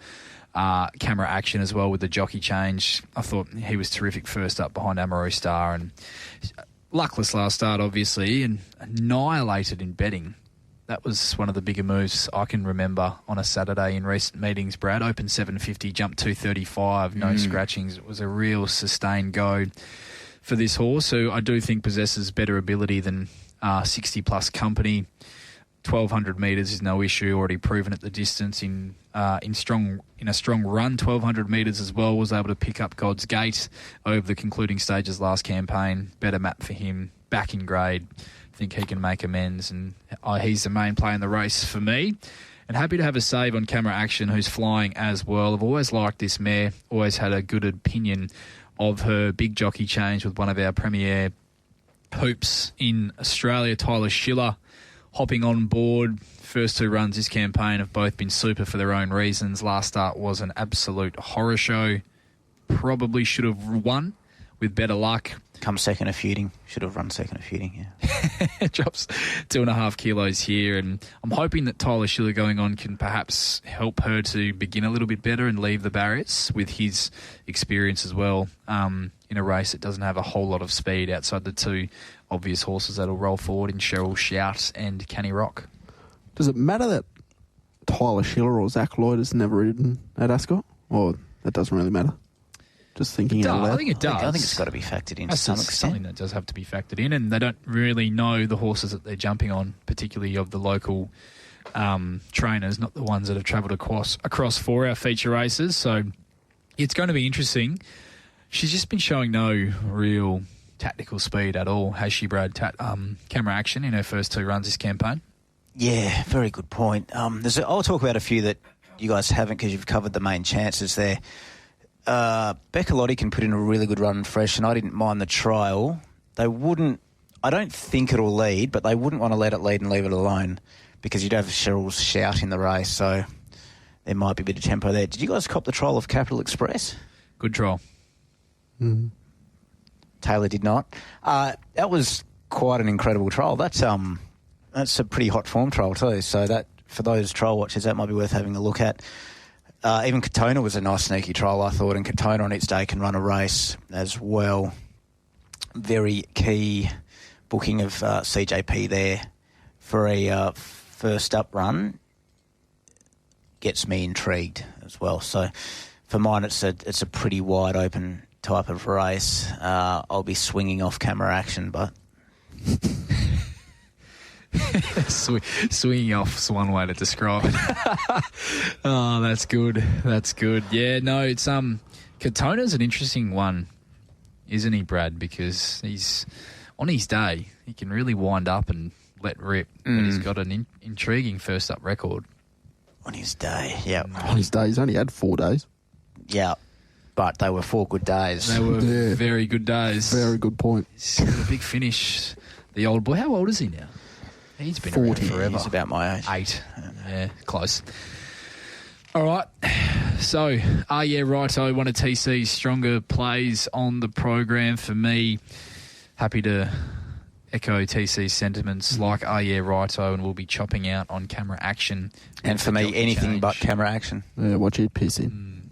Camera Action as well with the jockey change. I thought he was terrific first up behind Amaru Star, and luckless last start, obviously, and annihilated in betting. That was one of the bigger moves I can remember on a Saturday in recent meetings, Brad. Open 750, jumped 235, no scratchings. It was a real sustained go for this horse, who I do think possesses better ability than 60-plus company. 1,200 metres is no issue, already proven at the distance in a strong run. 1,200 metres as well, was able to pick up God's Gate over the concluding stages last campaign. Better map for him, back in grade. Think he can make amends, and he's the main play in the race for me. And happy to have a save on Camera Action, who's flying as well. I've always liked this mare, always had a good opinion of her. Big jockey change with one of our premier hoops in Australia, Tyler Schiller, hopping on board. First 2 runs this campaign have both been super for their own reasons. Last start was an absolute horror show. Probably should have won with better luck.
Come second of feuding. Should have run second of feuding, yeah.
Drops 2.5 kilos here, and I'm hoping that Tyler Schiller going on can perhaps help her to begin a little bit better and leave the barriers with his experience as well in a race that doesn't have a whole lot of speed outside the 2 obvious horses that'll roll forward in Cheryl Shout and Canny Rock.
Does it matter that Tyler Schiller or Zach Lloyd has never ridden at Ascot? Or that doesn't really matter? Just thinking out loud.
I think it does.
I think it's got to be factored in to
That's
some extent.
something that does have to be factored in, and they don't really know the horses that they're jumping on, particularly of the local trainers, not the ones that have travelled across for our feature races. So it's going to be interesting. She's just been showing no real tactical speed at all, has she, Brad? Camera Action in her first 2 runs this campaign.
Yeah, very good point. I'll talk about a few that you guys haven't because you've covered the main chances there. Becca Lotti can put in a really good run fresh, and I didn't mind the trial. I don't think it'll lead, but they wouldn't want to let it lead and leave it alone because you'd have Cheryl's shout in the race, so there might be a bit of tempo there. Did you guys cop the trial of Capital Express?
Good trial.
Mm-hmm.
Taylor did not. That was quite an incredible trial. That's a pretty hot form trial too, so that for those trial watchers, that might be worth having a look at. Even Katona was a nice sneaky trial, I thought, and Katona on its day can run a race as well. Very key booking of CJP there for a first up run. Gets me intrigued as well. So for mine, it's a pretty wide open type of race. I'll be swinging off Camera Action, but...
Swinging off is one way to describe it. Oh, that's good. That's good. Yeah, no, it's Katona's an interesting one, isn't he, Brad? Because he's on his day, he can really wind up and let rip. But he's got an intriguing first up record.
On his day, yeah.
On his day, he's only had 4 days.
Yeah, but they were 4 good days.
They were very good days.
Very good point.
He's got a big finish. The old boy. How old is he now? He's been
40
around forever.
He's about my age.
8. Yeah, close. All right. So, yeah, righto. One of TC's stronger plays on the program for me. Happy to echo TC's sentiments like, yeah, righto, and we'll be chopping out on Camera Action.
And for me, anything but Camera Action.
Yeah, watch it piss in.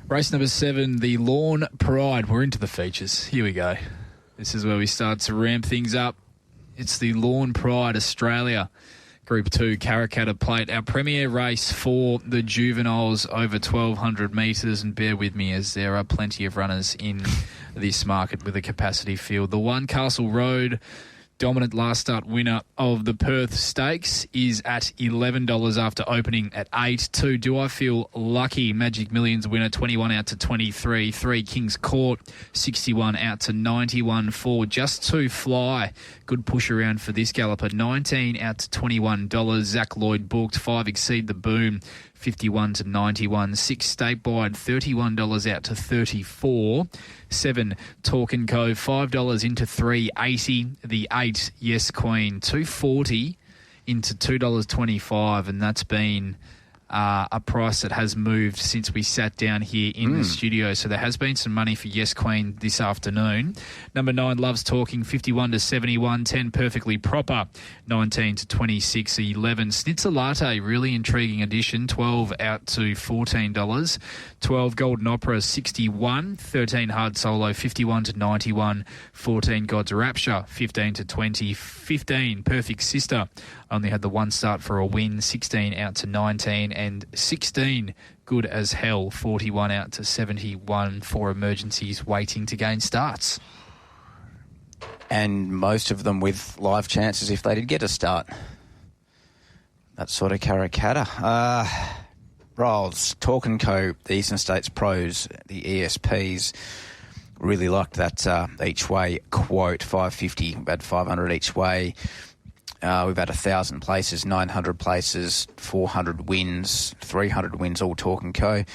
Race number 7, the Lawn Pride. We're into the features. Here we go. This is where we start to ramp things up. It's the Lawn Pride Australia Group 2 Karrakatta Plate, our premier race for the juveniles over 1,200 metres. And bear with me as there are plenty of runners in this market with a capacity field. The one, Castle Road, dominant last start winner of the Perth Stakes, is at $11 after opening at 8. 2, Do I Feel Lucky, Magic Millions winner, 21 out to 23. 3, King's Court, 61 out to 91. 4, Just to Fly, good push around for this galloper, 19 out to $21. Zach Lloyd booked. 5, Exceed the Boom, 51 to 91. 6, State Wide, $31 out to 34. 7, Talk and Co, $5 into 380. The 8, Yes Queen, $2.40 into $2.25, and that's been a price that has moved since we sat down here in the studio. So there has been some money for Yes Queen this afternoon. Number 9, Loves Talking, 51 to 71. 10, Perfectly Proper, 19 to 26. 11, Schnitzer Latte, really intriguing addition, 12 out to $14. 12, Golden Opera, 61. 13, Hard Solo, 51 to 91. 14, God's Rapture, 15 to 20. 15, Perfect Sister, only had the one start for a win, 16 out to 19. And 16, Good as Hell, 41 out to 71 for emergencies waiting to gain starts.
And most of them with live chances if they did get a start. That sort of Karrakatta. Rolls, Talk and Co, the Eastern States Pros, the ESPs, really liked that each way quote, 550, about 500 each way. We've had 1,000 places, 900 places, 400 wins, 300 wins, all Talk and Co.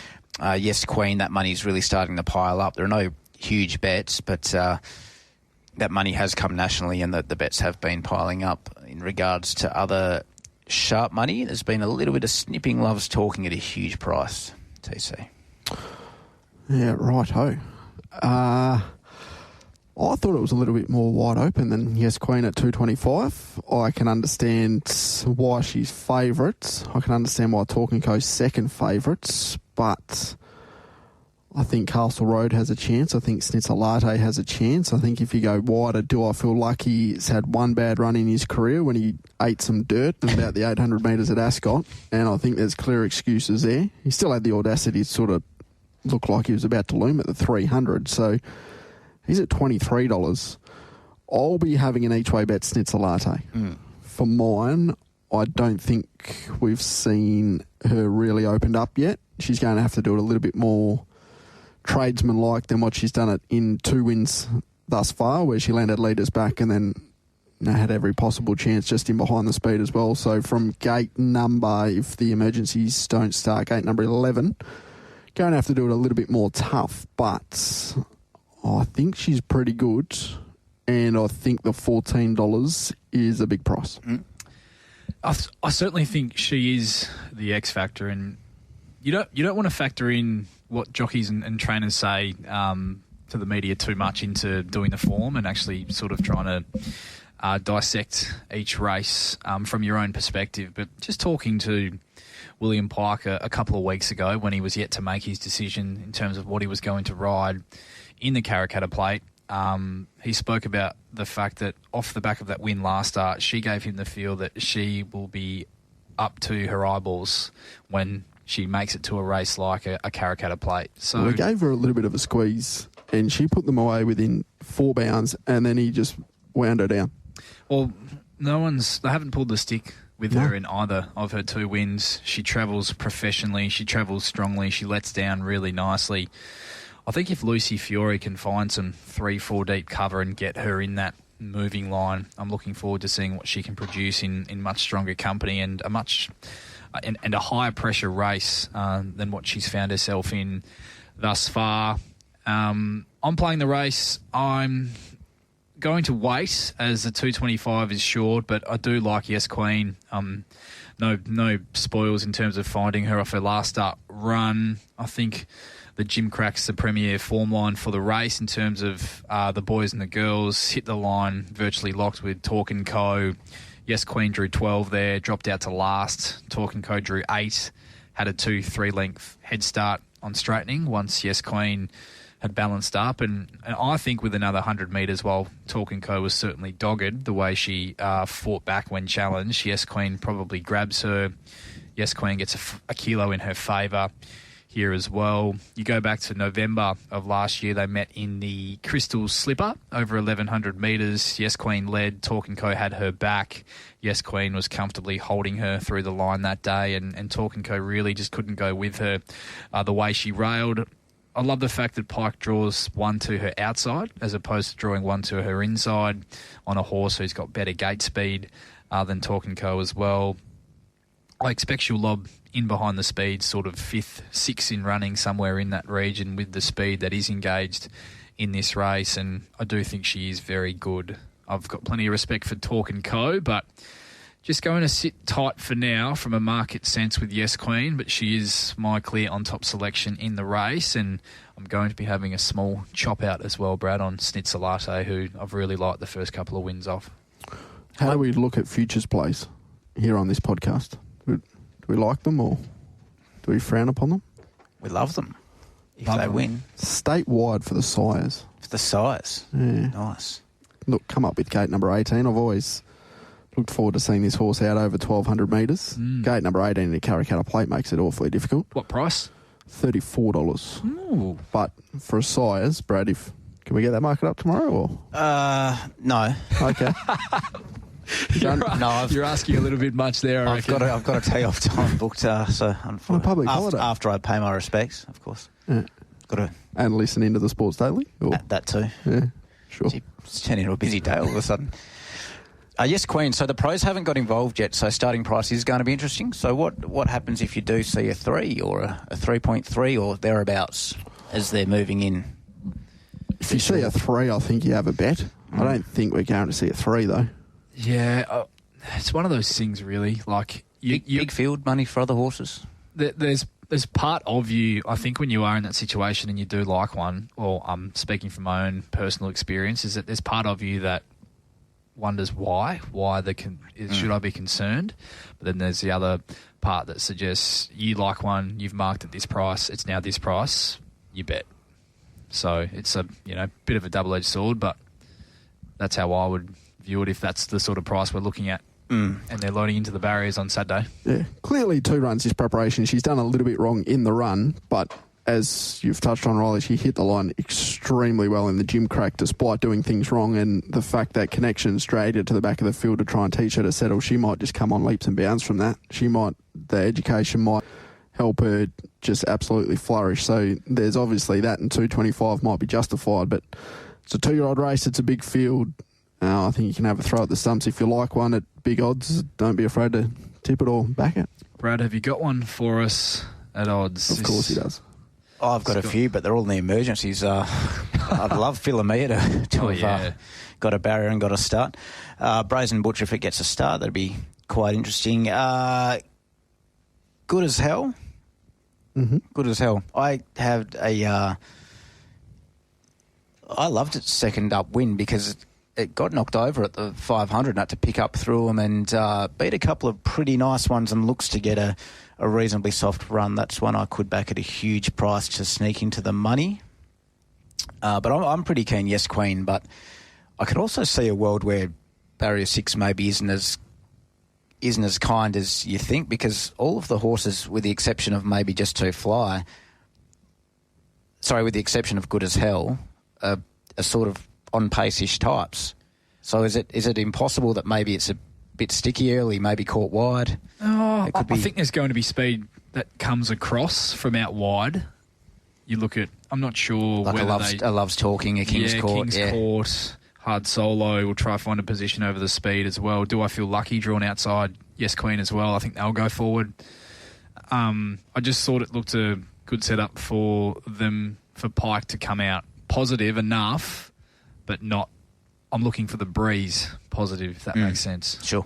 Yes Queen, that money's really starting to pile up. There are no huge bets, but that money has come nationally and the bets have been piling up. In regards to other sharp money, there's been a little bit of snipping. Loves Talking at a huge price, TC.
Yeah, righto. I thought it was a little bit more wide open than Yes Queen at 225. I can understand why she's favourite. I can understand why Talk and Co's second favourites, but I think Castle Road has a chance. I think Schnitzer Latte has a chance. I think if you go wider, Do I Feel Lucky has had one bad run in his career when he ate some dirt in about the 800 metres at Ascot, and I think there's clear excuses there. He still had the audacity to sort of looked like he was about to loom at the 300. So he's at $23. I'll be having an each-way bet Schnitzel Latte. For mine, I don't think we've seen her really opened up yet. She's going to have to do it a little bit more tradesman-like than what she's done it in 2 wins thus far, where she landed leaders back and then had every possible chance just in behind the speed as well. So from gate number, if the emergencies don't start, gate number 11, going to have to do it a little bit more tough. But I think she's pretty good, and I think the $14 is a big price.
I certainly think she is the X factor, and you don't want to factor in what jockeys and trainers say to the media too much into doing the form and actually sort of trying to dissect each race from your own perspective. But just talking to William Pike a couple of weeks ago when he was yet to make his decision in terms of what he was going to ride in the Karrakatta Plate, he spoke about the fact that off the back of that win last start, she gave him the feel that she will be up to her eyeballs when she makes it to a race like a Karrakatta Plate. So
we gave her a little bit of a squeeze, and she put them away within 4 bounds, and then he just wound her down.
Well, they haven't pulled the stick with her in either of her 2 wins. She travels professionally, she travels strongly, she lets down really nicely. I think if Lucy Fiore can find some 3-4 deep cover and get her in that moving line, I'm looking forward to seeing what she can produce in much stronger company and a higher pressure race than what she's found herself in thus far. I'm playing the race. I'm going to wait as the 225 is short, but I do like Yes Queen. No spoils in terms of finding her off her last start run. I think the Jim Crack's the premier form line for the race in terms of the boys and the girls. Hit the line virtually locked with Talk & Co. Yes Queen drew 12 there, dropped out to last. Talk & Co drew 8, had a 2-3 length head start on straightening once Yes Queen had balanced up. And I think with another 100 metres, while Talk & Co was certainly dogged the way she fought back when challenged, Yes Queen probably grabs her. Yes Queen gets a kilo in her favour here as well. You go back to November of last year, they met in the Crystal Slipper over 1,100 metres. Yes Queen led, Talk & Co had her back. Yes Queen was comfortably holding her through the line that day, and Talk & Co really just couldn't go with her the way she railed. I love the fact that Pike draws 1 to her outside as opposed to drawing 1 to her inside on a horse who's got better gate speed than Talk & Co as well. I expect she'll lob in behind the speed, sort of 5th, 6th in running, somewhere in that region with the speed that is engaged in this race, and I do think she is very good. I've got plenty of respect for Talk & Co, but just going to sit tight for now from a market sense with Yes Queen, but she is my clear on-top selection in the race, and I'm going to be having a small chop out as well, Brad, on Schnitzel Latte, who I've really liked the first couple of wins off.
How do we look at futures plays here on this podcast? Do we like them, or do we frown upon them?
We love them if they win.
Statewide for the sires.
For the sires.
Yeah.
Nice.
Look, come up with gate number 18. I've always looked forward to seeing this horse out over 1,200 metres. Gate number 18 in the Karrakatta Plate makes it awfully difficult.
What price?
$34.
Ooh.
But for a sires, Brad, can we get that market up tomorrow? Or?
No.
Okay.
You're asking a little bit much there, I reckon.
I've got a tee off time booked, so
on public holiday.
After I pay my respects, of course.
Yeah.
Got to
and listen into the Sports Daily? Or?
That too.
Yeah, sure.
It's turned into a busy day all of a sudden. Yes, Queen. So the pros haven't got involved yet, so starting price is going to be interesting. So what happens if you do see a 3 or a 3.3 or thereabouts as they're moving in?
If you see a 3, I think you have a bet. I don't think we're going to see a 3, though.
Yeah, it's one of those things, really. Like
big field money for other horses.
There's part of you, I think, when you are in that situation and you do like one, or I'm speaking from my own personal experience, is that there's part of you that wonders why should I be concerned? But then there's the other part that suggests you like one, you've marked at this price, it's now this price, you bet. So it's a bit of a double-edged sword, but that's how I would view it if that's the sort of price we're looking at. And they're loading into the barriers on Saturday.
Yeah, clearly 2 runs this preparation. She's done a little bit wrong in the run, but as you've touched on, Riley, she hit the line extremely well in the gym crack despite doing things wrong, and the fact that Connections dragged her to the back of the field to try and teach her to settle, she might just come on leaps and bounds from that. The education might help her just absolutely flourish. So there's obviously that, and 225 might be justified, but it's a 2-year-old race, it's a big field. I think you can have a throw at the stumps if you like one at big odds. Don't be afraid to tip it or back it.
Brad, have you got one for us at odds?
Of course he does.
Oh, I've got a few, but they're all in the emergencies. I'd love Philomena to have got a barrier and got a start. Brazen Butcher, if it gets a start, that'd be quite interesting. Good as hell.
Mm-hmm.
Good as hell. I had I loved its second up win because it got knocked over at the 500 and had to pick up through them and beat a couple of pretty nice ones and looks to get a reasonably soft run. That's one I could back at a huge price to sneak into the money. But I'm pretty keen, Yes Queen, but I could also see a world where Barrier 6 maybe isn't as kind as you think, because all of the horses, with the exception of maybe Just to Fly, with the exception of Good as Hell, are sort of on pace-ish types. So is it impossible that maybe it's a bit sticky early, maybe caught wide?
I think there's going to be speed that comes across from out wide. You look at, I'm not sure
like
whether
a Love's Talking, a King's Court.
King's Court, Hard Solo will try to find a position over the speed as well. Do I feel lucky drawn outside Yes Queen as well? I think they'll go forward. I just thought it looked a good setup for Pike to come out positive enough, but not. I'm looking for the breeze positive, if that makes sense.
Sure.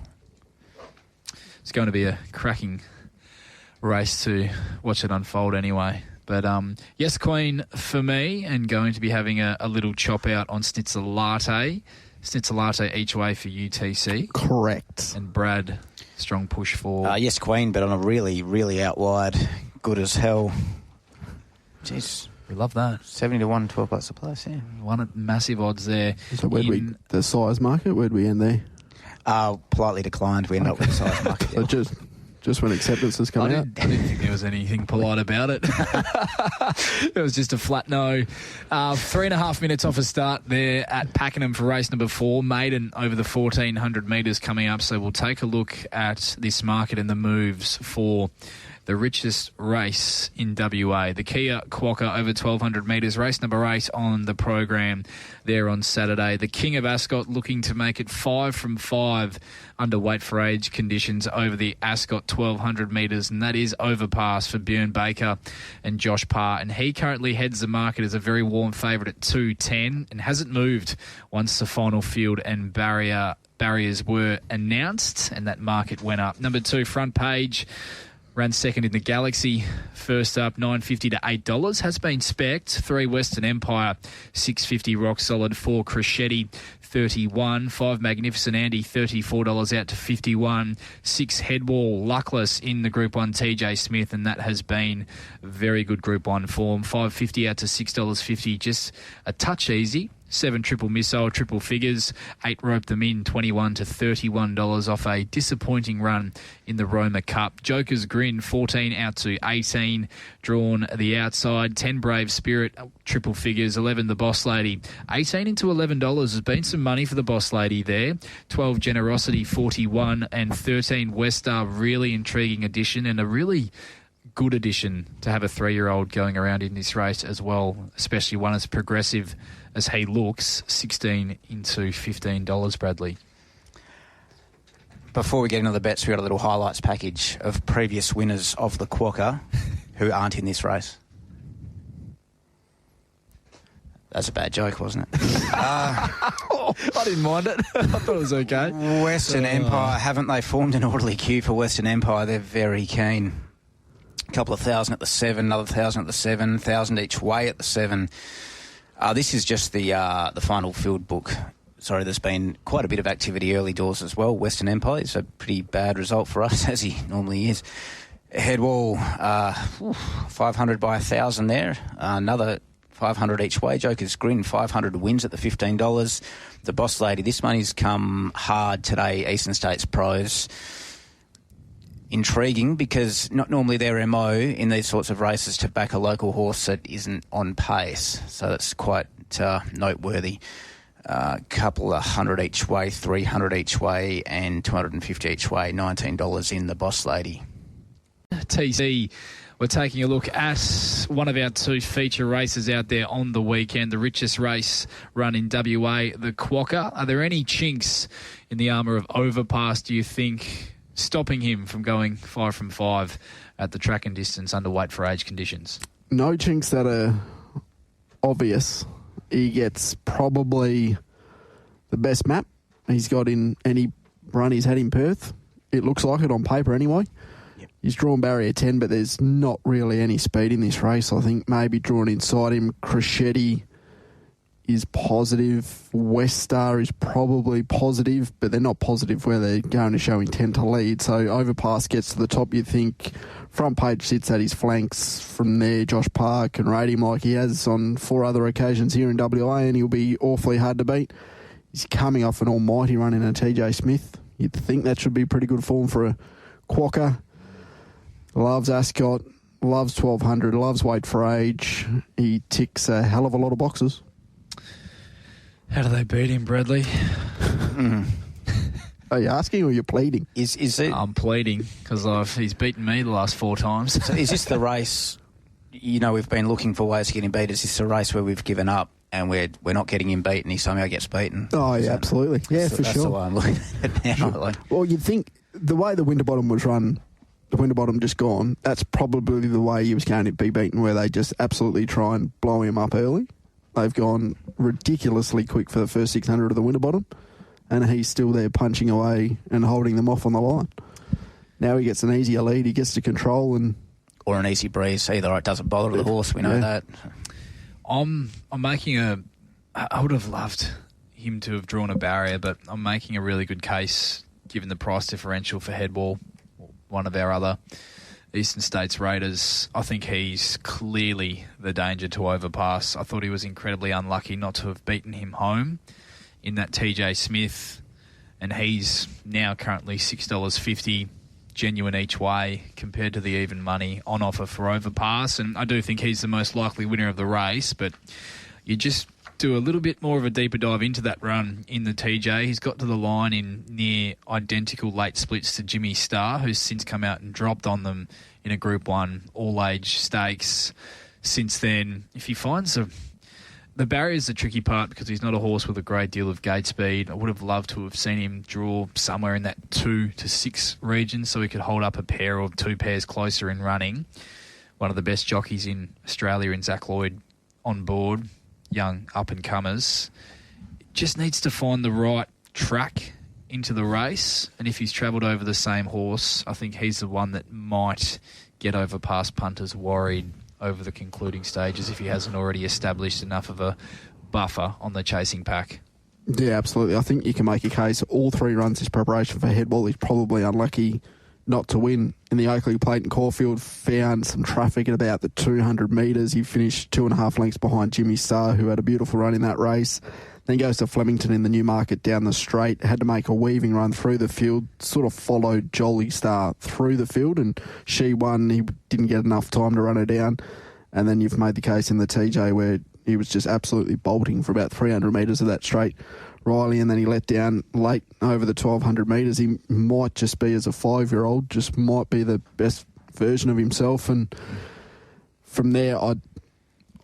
It's going to be a cracking race to watch it unfold anyway. But Yes Queen for me, and going to be having a little chop out on Schnitzel Latte. Schnitzel Latte each way for UTC.
Correct.
And Brad, strong push for...
Yes Queen, but on a really, really out wide. Good as hell. Jeez.
We love that.
70 to 1, 12 bucks a place, yeah.
One at massive odds there.
So the size market, where'd we end there?
Politely declined. We end up with the size market.
So just when acceptance has come out?
I didn't think there was anything polite about it. It was just a flat no. 3.5 minutes off a start there at Pakenham for race number 4. Maiden over the 1,400 metres coming up. So we'll take a look at this market and the moves for the richest race in WA. The Kia Quokka over 1,200 metres, race number 8 on the program there on Saturday. The King of Ascot looking to make it 5 from 5 under weight for age conditions over the Ascot 1,200 metres, and that is overpass for Bjorn Baker and Josh Parr. And he currently heads the market as a very warm favourite at 2.10 and hasn't moved once the final field and barriers were announced, and that market went up. Number 2, Front Page, ran second in the Galaxy. First up, $9.50 to $8. Has been spec'd. 3, Western Empire, $6.50 rock solid. 4, Crescetti, $31. 5, Magnificent Andy, $34 out to $51. 6, Headwall, luckless in the Group 1 TJ Smith, and that has been very good Group 1 form. $5.50 out to $6.50, just a touch easy. 7, Triple Missile, triple figures. 8, Rope Them In, $21 to $31 off a disappointing run in the Roma Cup. Joker's Grin, 14 out to 18, drawn the outside. 10, Brave Spirit, triple figures. 11, The Boss Lady, 18 into $11. There's been some money for the Boss Lady there. 12, Generosity, 41, and 13, Westar, really intriguing addition and a really good addition to have a 3-year-old going around in this race as well, especially one as progressive as he looks. 16 into $15, Bradley.
Before we get into the bets, we got a little highlights package of previous winners of the Quokka who aren't in this race. That's a bad joke, wasn't it?
I didn't mind it. I thought it was okay.
Western Empire, haven't they formed an orderly queue for Western Empire? They're very keen. A couple of thousand at the 7, another 1,000 at the 7, 1,000 each way at the 7. This is just the final field book. Sorry, there's been quite a bit of activity early doors as well. Western Empire is a pretty bad result for us, as he normally is. Headwall, 500 by 1,000 there. Another 500 each way. Joker's Grin, 500 wins at the $15. The Boss Lady, this money's come hard today, Eastern States Pros. intriguing because not normally their MO in these sorts of races to back a local horse that isn't on pace. So that's quite noteworthy. Couple of 100 each way, 300 each way, and 250 each way. $19 in the Boss Lady.
TC, we're taking a look at one of our two feature races out there on the weekend, the richest race run in WA, the Quokka. Are there any chinks in the armour of Overpass, do you think, stopping him from going 5 from 5 at the track and distance underweight for age conditions?
No chinks that are obvious. He gets probably the best map he's got in any run he's had in Perth. It looks like it on paper anyway. Yep. He's drawn barrier 10, but there's not really any speed in this race. I think maybe drawn inside him, Crescetti is positive. West Star is probably positive, but they're not positive where they're going to show intent to lead. So Overpass gets to the top, you think. Front page sits at his flanks. From there, Josh Parr can rate him like he has on 4 other occasions here in WA, and he'll be awfully hard to beat. He's coming off an almighty run in a TJ Smith. You'd think that should be pretty good form for a Quokka. Loves Ascot, loves 1200, loves weight for age. He ticks a hell of a lot of boxes.
How do they beat him, Bradley?
Are you asking or you're pleading?
Is it?
I'm pleading because he's beaten me the last 4 times.
So is this the race? You know, we've been looking for ways to get him beat. Is this a race where we've given up and we're not getting him beat, and he somehow gets beaten?
Oh yeah, absolutely. Yeah, for
that's
sure.
That's the way I'm looking at it now.
Sure.
Like,
well, you'd think the way the Winterbottom was run, the Winterbottom just gone. That's probably the way he was going to be beaten, where they just absolutely try and blow him up early. They've gone ridiculously quick for the first 600 of the Winterbottom, and he's still there punching away and holding them off on the line. Now he gets an easier lead, he gets to control, and
or an easy breeze. Either it doesn't bother the horse, we know that.
I'm making I would have loved him to have drawn a barrier, but I'm making a really good case given the price differential for Headwall, one of our other Eastern States Raiders. I think he's clearly the danger to Overpass. I thought he was incredibly unlucky not to have beaten him home in that TJ Smith, and he's now currently $6.50 genuine each way compared to the even money on offer for Overpass. And I do think he's the most likely winner of the race, but you just do a little bit more of a deeper dive into that run in the TJ. He's got to the line in near identical late splits to Jimmy Starr, who's since come out and dropped on them in a Group 1 all-age stakes. Since then, if he finds the barrier is the tricky part because he's not a horse with a great deal of gate speed. I would have loved to have seen him draw somewhere in that 2 to 6 region so he could hold up a pair or 2 pairs closer in running. One of the best jockeys in Australia in Zach Lloyd on board. Young up-and-comers, just needs to find the right track into the race, and if he's travelled over the same horse, I think he's the one that might get Overpass punters worried over the concluding stages if he hasn't already established enough of a buffer on the chasing pack.
Yeah, absolutely. I think you can make a case all 3 runs his preparation for Headball. He's probably unlucky not to win. In the Oakley Plate in Caulfield, found some traffic at about the 200 metres. He finished 2.5 lengths behind Jimmy Starr, who had a beautiful run in that race. Then goes to Flemington in the Newmarket down the straight. Had to make a weaving run through the field. Sort of followed Jolly Star through the field, and she won. He didn't get enough time to run her down. And then you've made the case in the TJ where he was just absolutely bolting for about 300 metres of that straight. Riley, and then he let down late over the 1,200 metres. He might just be, as a 5-year-old, just might be the best version of himself. And from there, I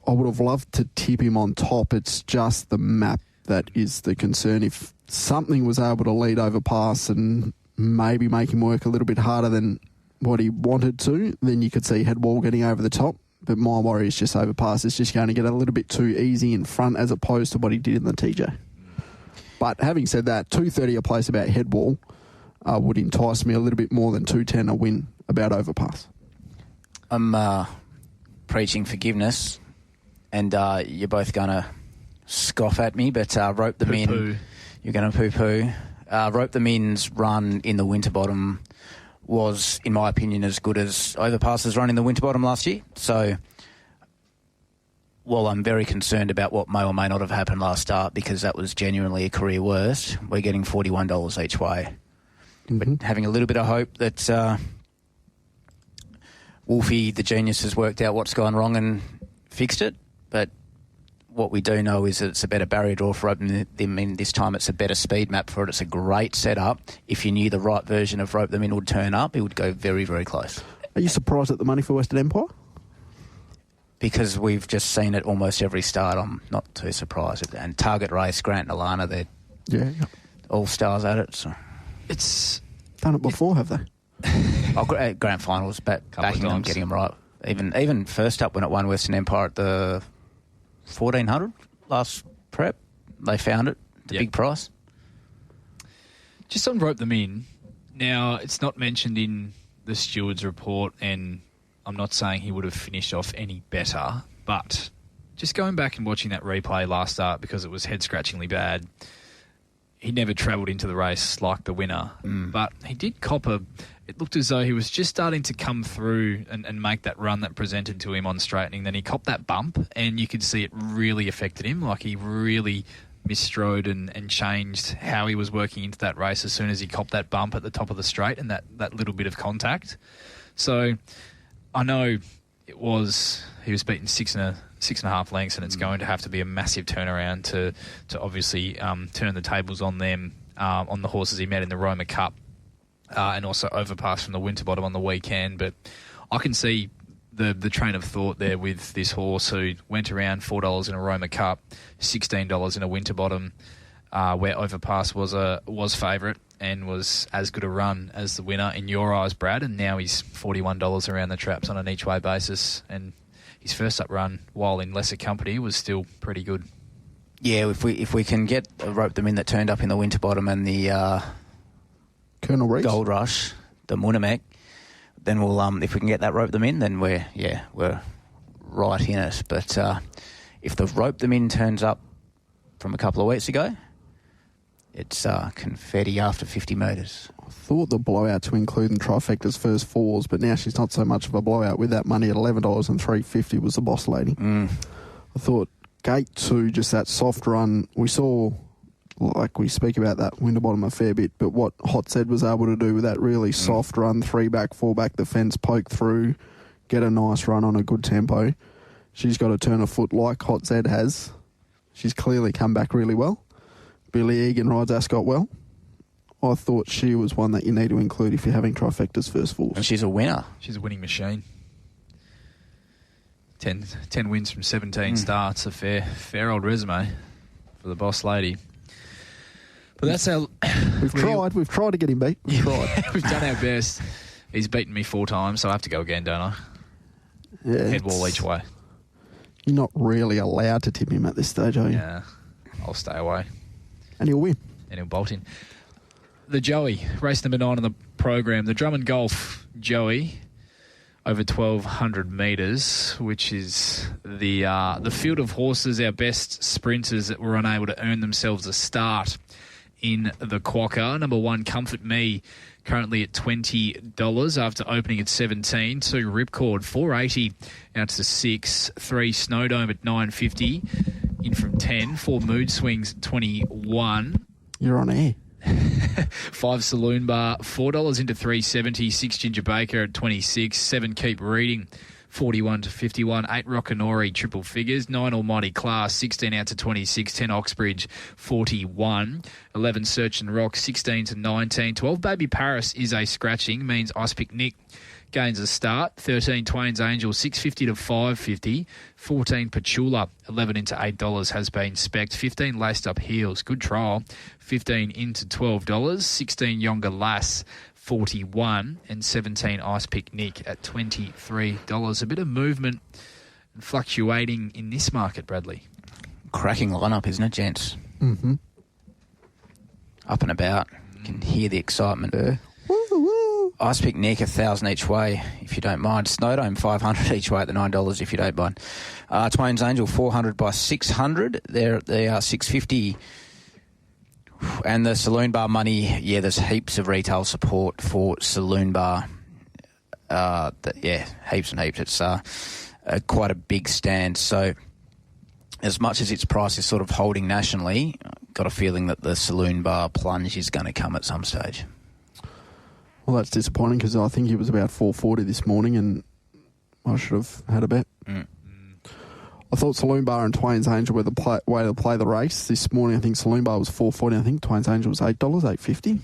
would have loved to tip him on top. It's just the map that is the concern. If something was able to lead Overpass and maybe make him work a little bit harder than what he wanted to, then you could see Headwall getting over the top. But my worry is just Overpass is just going to get a little bit too easy in front as opposed to what he did in the TJ. But having said that, 230 a place about Headwall would entice me a little bit more than 210 a win about Overpass.
I'm preaching forgiveness, and you're both going to scoff at me, but Rope the Min, you're going to poo-poo. Rope the Min's run in the Winterbottom was, in my opinion, as good as Overpass's run in the Winterbottom last year. So, while I'm very concerned about what may or may not have happened last start, because that was genuinely a career worst, we're getting $41 each way.
Mm-hmm.
But having a little bit of hope that Wolfie, the genius, has worked out what's gone wrong and fixed it. But what we do know is that it's a better barrier draw for roping them in this time. It's a better speed map for it. It's a great setup. If you knew the right version of rope them in would turn up, it would go very, very close.
Are you surprised at the money for Western Empire?
Because we've just seen it almost every start, I'm not too surprised. And Target Race, Grant and Alana, they're all stars at it. So.
It's
done it before, have they?
Grand finals, backing them, getting them right. Even first up when it won Western Empire at the 1400 last prep, they found it, the big price.
Just on rope them in, now it's not mentioned in the steward's report, and I'm not saying he would have finished off any better, but just going back and watching that replay last start, because it was head-scratchingly bad, he never travelled into the race like the winner. But he did cop it looked as though he was just starting to come through and make that run that presented to him on straightening. Then he copped that bump, and you could see it really affected him. Like, he really misstrode and changed how he was working into that race as soon as he copped that bump at the top of the straight and that little bit of contact. So I know he was beaten six and a half lengths, and it's going to have to be a massive turnaround to obviously turn the tables on them, on the horses he met in the Roma Cup, and also overpass from the Winterbottom on the weekend. But I can see the train of thought there with this horse who went around $4 in a Roma Cup, $16 in a Winterbottom, where overpass was favourite and was as good a run as the winner in your eyes, Brad, and now he's $41 around the traps on an each-way basis, and his first up run, while in lesser company, was still pretty good.
Yeah, if we can get rope them in that turned up in the Winterbottom and the
Colonel Reese
Gold Rush, the Munamek, then we'll if we can get that rope them in, then we're right in it. But if the rope them in turns up from a couple of weeks ago, it's confetti after 50 metres.
I thought the blowout to include in Trifecta's first fours, but now she's not so much of a blowout with that money at $11 and $3.50 was the boss lady. I thought Gate 2, just that soft run, we saw, like we speak about that Winterbottom a fair bit, but what Hot Zed was able to do with that really soft run, 3 back, 4 back, the fence, poke through, get a nice run on a good tempo. She's got to turn a foot like Hot Zed has. She's clearly come back really well. Billy Egan rides Ascot well. I thought she was one that you need to include if you're having Trifecta's first fours.
And she's a winner.
She's a winning machine. 10 wins from 17 starts, a fair old resume for the boss lady. But that's our...
We've tried to get him beat. We've tried.
We've done our best. He's beaten me 4 times, so I have to go again, don't I?
Yeah,
head wall each way.
You're not really allowed to tip him at this stage, are you?
Yeah, I'll stay away.
And he'll win.
And he'll bolt in. The Joey, race number 9 on the program. The Drummond Golf Joey, over 1,200 metres, which is the field of horses, our best sprinters that were unable to earn themselves a start in the Quokka. Number 1, Comfort Me, currently at $20 after opening at 17. 2, Ripcord, $4.80 out to 6. 3, Snowdome at $9.50 in from 10. 4, Mood Swings at 21.
You're on air.
5, Saloon Bar, $4 into 3.70. 6, Ginger Baker at 26. 7, Keep Reading, 41 to 51. 8, Rockanori, triple figures. 9, Almighty Class, 16 out to 26. 10, Oxbridge, 41. 11, Search and Rock, 16 to 19. 12, Baby Paris is a scratching, means Ice Pick Nick gains a start. 13, Twain's Angel, $6.50 to $5.50. 14, Pachula, 11 into $8 has been spec'd. 15, Laced Up Heels, good trial, 15 into $12. 16, Younger Lass, 41, and 17, Ice Pick Nick at $23. A bit of movement and fluctuating in this market, Bradley.
Cracking lineup, isn't it, gents?
Mm-hmm.
Up and about. You can hear the excitement there. Ice Pick Nick, 1,000 each way, if you don't mind. Snowdome, 500 each way at the $9, if you don't mind. Twain's Angel, 400 by 600. They are 650. And the Saloon Bar money, yeah, there's heaps of retail support for Saloon Bar. Heaps and heaps. It's quite a big stand. So as much as its price is sort of holding nationally, I've got a feeling that the Saloon Bar plunge is going to come at some stage.
Well, that's disappointing because I think he was about $4.40 this morning, and I should have had a bet.
Mm.
I thought Saloon Bar and Twain's Angel were the way to play the race. This morning, I think Saloon Bar was $4.40. I think Twain's Angel was $8, $8.50.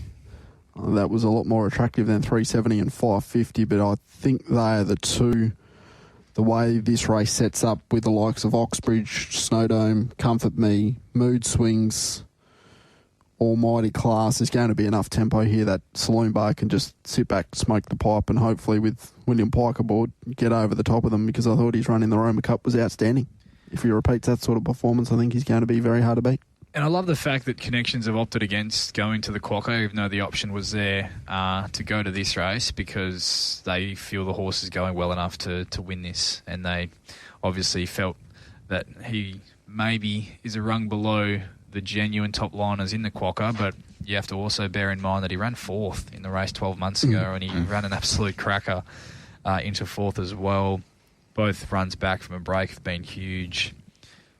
That was a lot more attractive than $3.70 and $5.50, but I think they are the two. The way this race sets up with the likes of Oxbridge, Snowdome, Comfort Me, Mood Swings, Almighty Class, there's going to be enough tempo here that Saloon Bar can just sit back, smoke the pipe, and hopefully with William Pike aboard, get over the top of them, because I thought his run in the Roma Cup was outstanding. If he repeats that sort of performance, I think he's going to be very hard to beat.
And I love the fact that Connections have opted against going to the Quokka, even though the option was there to go to this race, because they feel the horse is going well enough to win this. And they obviously felt that he maybe is a rung below the genuine top liners in the Quokka, but you have to also bear in mind that he ran fourth in the race 12 months ago, and he ran an absolute cracker into fourth as well. Both runs back from a break have been huge.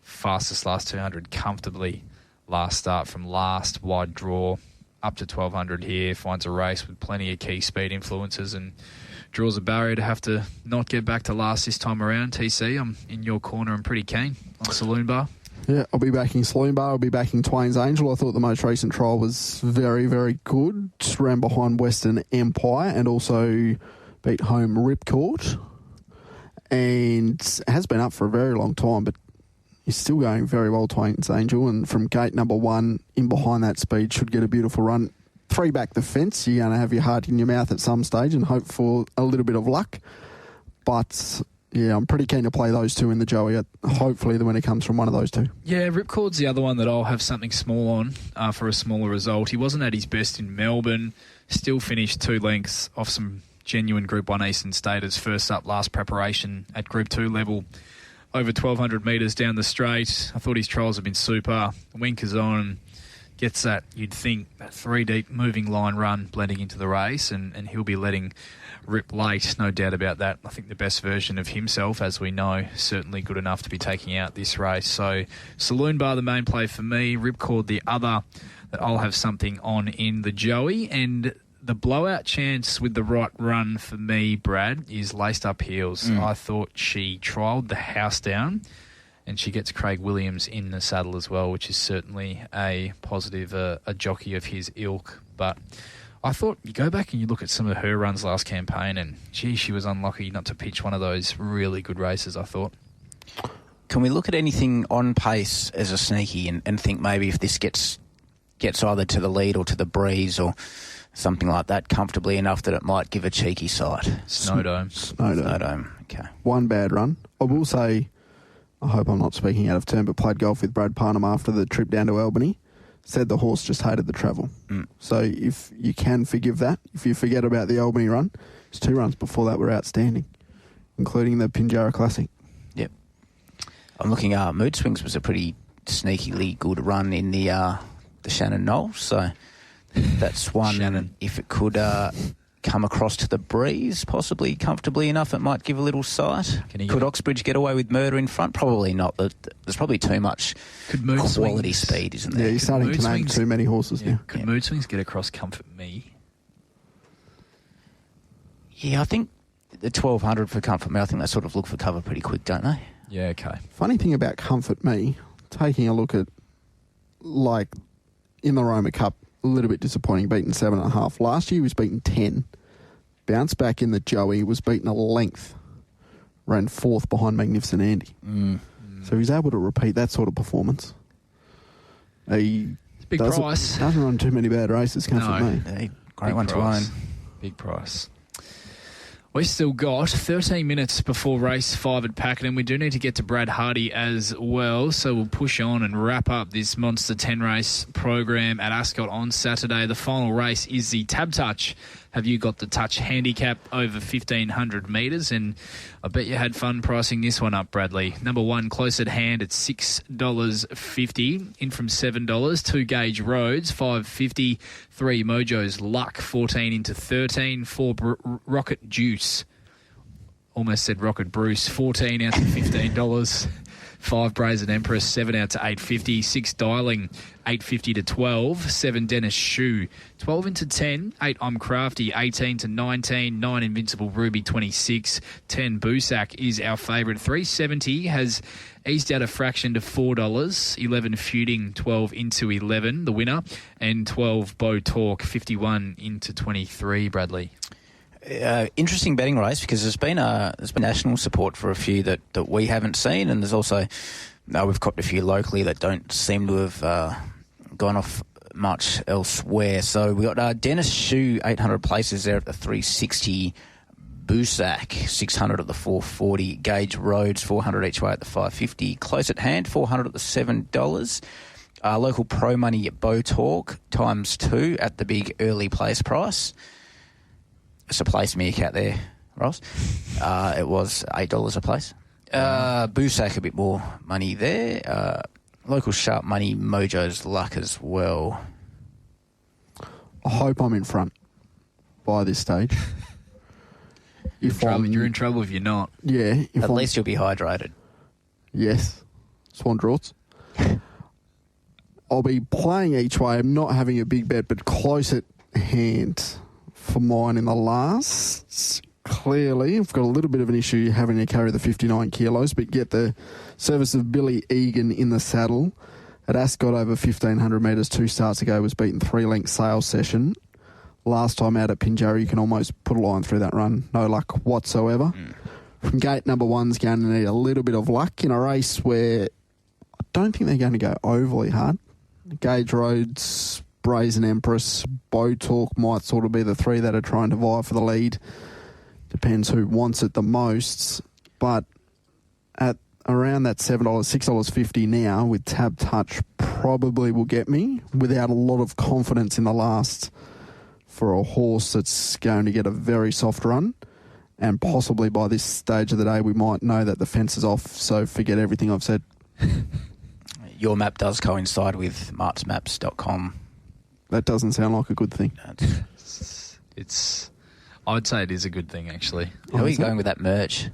Fastest last 200 comfortably. Last start from last, wide draw, up to 1,200 here, finds a race with plenty of key speed influences and draws a barrier to have to not get back to last this time around. TC, I'm in your corner and pretty keen on Saloon Bar.
Yeah, I'll be backing Saloon Bar. I'll be backing Twain's Angel. I thought the most recent trial was very, very good. Just ran behind Western Empire and also beat home Ripcord. And has been up for a very long time, but he's still going very well, Twain's Angel. And from gate number 1, in behind that speed, should get a beautiful run. 3 back the fence, you're going to have your heart in your mouth at some stage and hope for a little bit of luck. But yeah, I'm pretty keen to play those two in the Joey. Hopefully the winner comes from one of those two.
Yeah, Ripcord's the other one that I'll have something small on for a smaller result. He wasn't at his best in Melbourne. Still finished 2 lengths off some genuine Group 1 Eastern Staters. First up, last preparation at Group 2 level. Over 1,200 metres down the straight. I thought his trials have been super. Winkers on. Gets that, you'd think, that 3-deep moving line run blending into the race, and he'll be letting rip late, no doubt about that. I think the best version of himself, as we know, certainly good enough to be taking out this race. So Saloon Bar, the main play for me. Ripcord, the other that I'll have something on in the Joey. And the blowout chance with the right run for me, Brad, is Laced Up Heels. I thought she trialled the house down, and she gets Craig Williams in the saddle as well, which is certainly a positive, a jockey of his ilk. But I thought you go back and you look at some of her runs last campaign, and gee, she was unlucky not to pitch one of those really good races, I thought.
Can we look at anything on pace as a sneaky and think maybe if this gets either to the lead or to the breeze or something like that comfortably enough that it might give a cheeky sight?
Snowdome.
Okay.
One bad run. I will say, I hope I'm not speaking out of turn, but played golf with Brad Parnham after the trip down to Albany. Said the horse just hated the travel. So if you can forgive that, if you forget about the Albany run, his 2 runs before that were outstanding, including the Pinjarra Classic.
Yep. I'm looking at Mood Swings was a pretty sneakily good run in the Shannon Knoll, so that's one.
Shannon.
If it could come across to the breeze, possibly comfortably enough, it might give a little sight. Could Oxbridge get away with Murder in front? Probably not. There's probably too much quality speed, isn't there?
Yeah, you're starting to name too many horses now.
Could Mood Swings get across Comfort Me?
Yeah, I think the 1,200 for Comfort Me, I think they sort of look for cover pretty quick, don't they?
Yeah, okay.
Funny thing about Comfort Me, taking a look at, like, in the Roma Cup, a little bit disappointing, beaten 7.5. Last year he was beaten 10. Bounced back in the Joey, was beaten a length. Ran 4th behind Magnificent Andy. So he's able to repeat that sort of performance. He
Big price.
Doesn't run too many bad races, Comfort Me.
Yeah, great one to own.
Big price. We've still got 13 minutes before race 5 at Pakenham. We do need to get to Brad Hardy as well, so we'll push on and wrap up this Monster 10 race program at Ascot on Saturday. The final race is the Tab Touch. Have you got the touch handicap over 1,500 metres? And I bet you had fun pricing this one up, Bradley. Number 1, close at hand at $6.50, in from $7. 2 Gauge Roads, $5.50. 3 Mojo's Luck, 14 into 13. 4 Rocket Juice, almost said Rocket Bruce, 14 out to $15. 5 Brazen Empress, 7 out to 850. 6 Dialing, 850 to 12. 7 Dennis Shoe, 12 into 10. 8 I'm Crafty, 18 to 19. 9 Invincible Ruby, 26. 10 Boosack is our favourite. 370 has eased out a fraction to $4. 11 Feuding, 12 into 11, the winner. And 12 Bow Talk, 51 into 23, Bradley.
Interesting betting race because there's been national support for a few that we haven't seen, and there's also we've copped a few locally that don't seem to have gone off much elsewhere. So we got Dennis Shoe 800 places there at the 360, Boosack 600 at the 440, Gage Roads 400 each way at the 550, close at hand 400 at the $7. Local pro money at Bow Talk times 2 at the big early place price. It's a place meerkat there, Ross. It was $8 a place. Boosack a bit more money there. Local sharp money, Mojo's Luck as well.
I hope I'm in front by this stage.
You're in trouble if you're not.
Yeah.
At least you'll be hydrated.
Yes. Swan Draughts. I'll be playing each way. I'm not having a big bet, but close at hand for mine in the last. Clearly, I've got a little bit of an issue having to carry the 59 kilos, but get the service of Billy Egan in the saddle. At Ascot over 1,500 metres 2 starts ago was beaten 3-length sales session. Last time out at Pinjarra, you can almost put a line through that run. No luck whatsoever. From gate number 1's going to need a little bit of luck in a race where I don't think they're going to go overly hard. Gage Roads, Brazen Empress, Bow Talk might sort of be the 3 that are trying to vie for the lead. Depends who wants it the most. But at around that $7, $6.50 now with Tab Touch probably will get me without a lot of confidence in the last for a horse that's going to get a very soft run. And possibly by this stage of the day we might know that the fence is off, so forget everything I've said.
Your map does coincide with martsmaps.com.
That doesn't sound like a good thing.
I'd say it is a good thing, actually.
How are you going with that merch?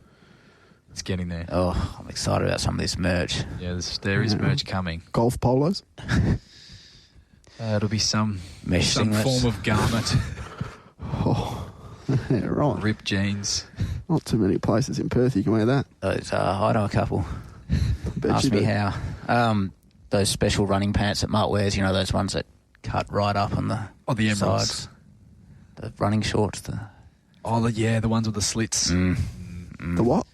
It's getting there.
Oh, I'm excited about some of this merch.
Yeah, there is merch coming.
Golf polos?
It'll be some
singlets.
form of garment.
Oh, yeah, right.
Ripped jeans.
Not too many places in Perth you can wear that.
I know a couple. Ask me how. Those special running pants that Mart wears, those ones that cut right up on the
Emeralds.
sides. The running shorts.
The ones with the slits.
The what?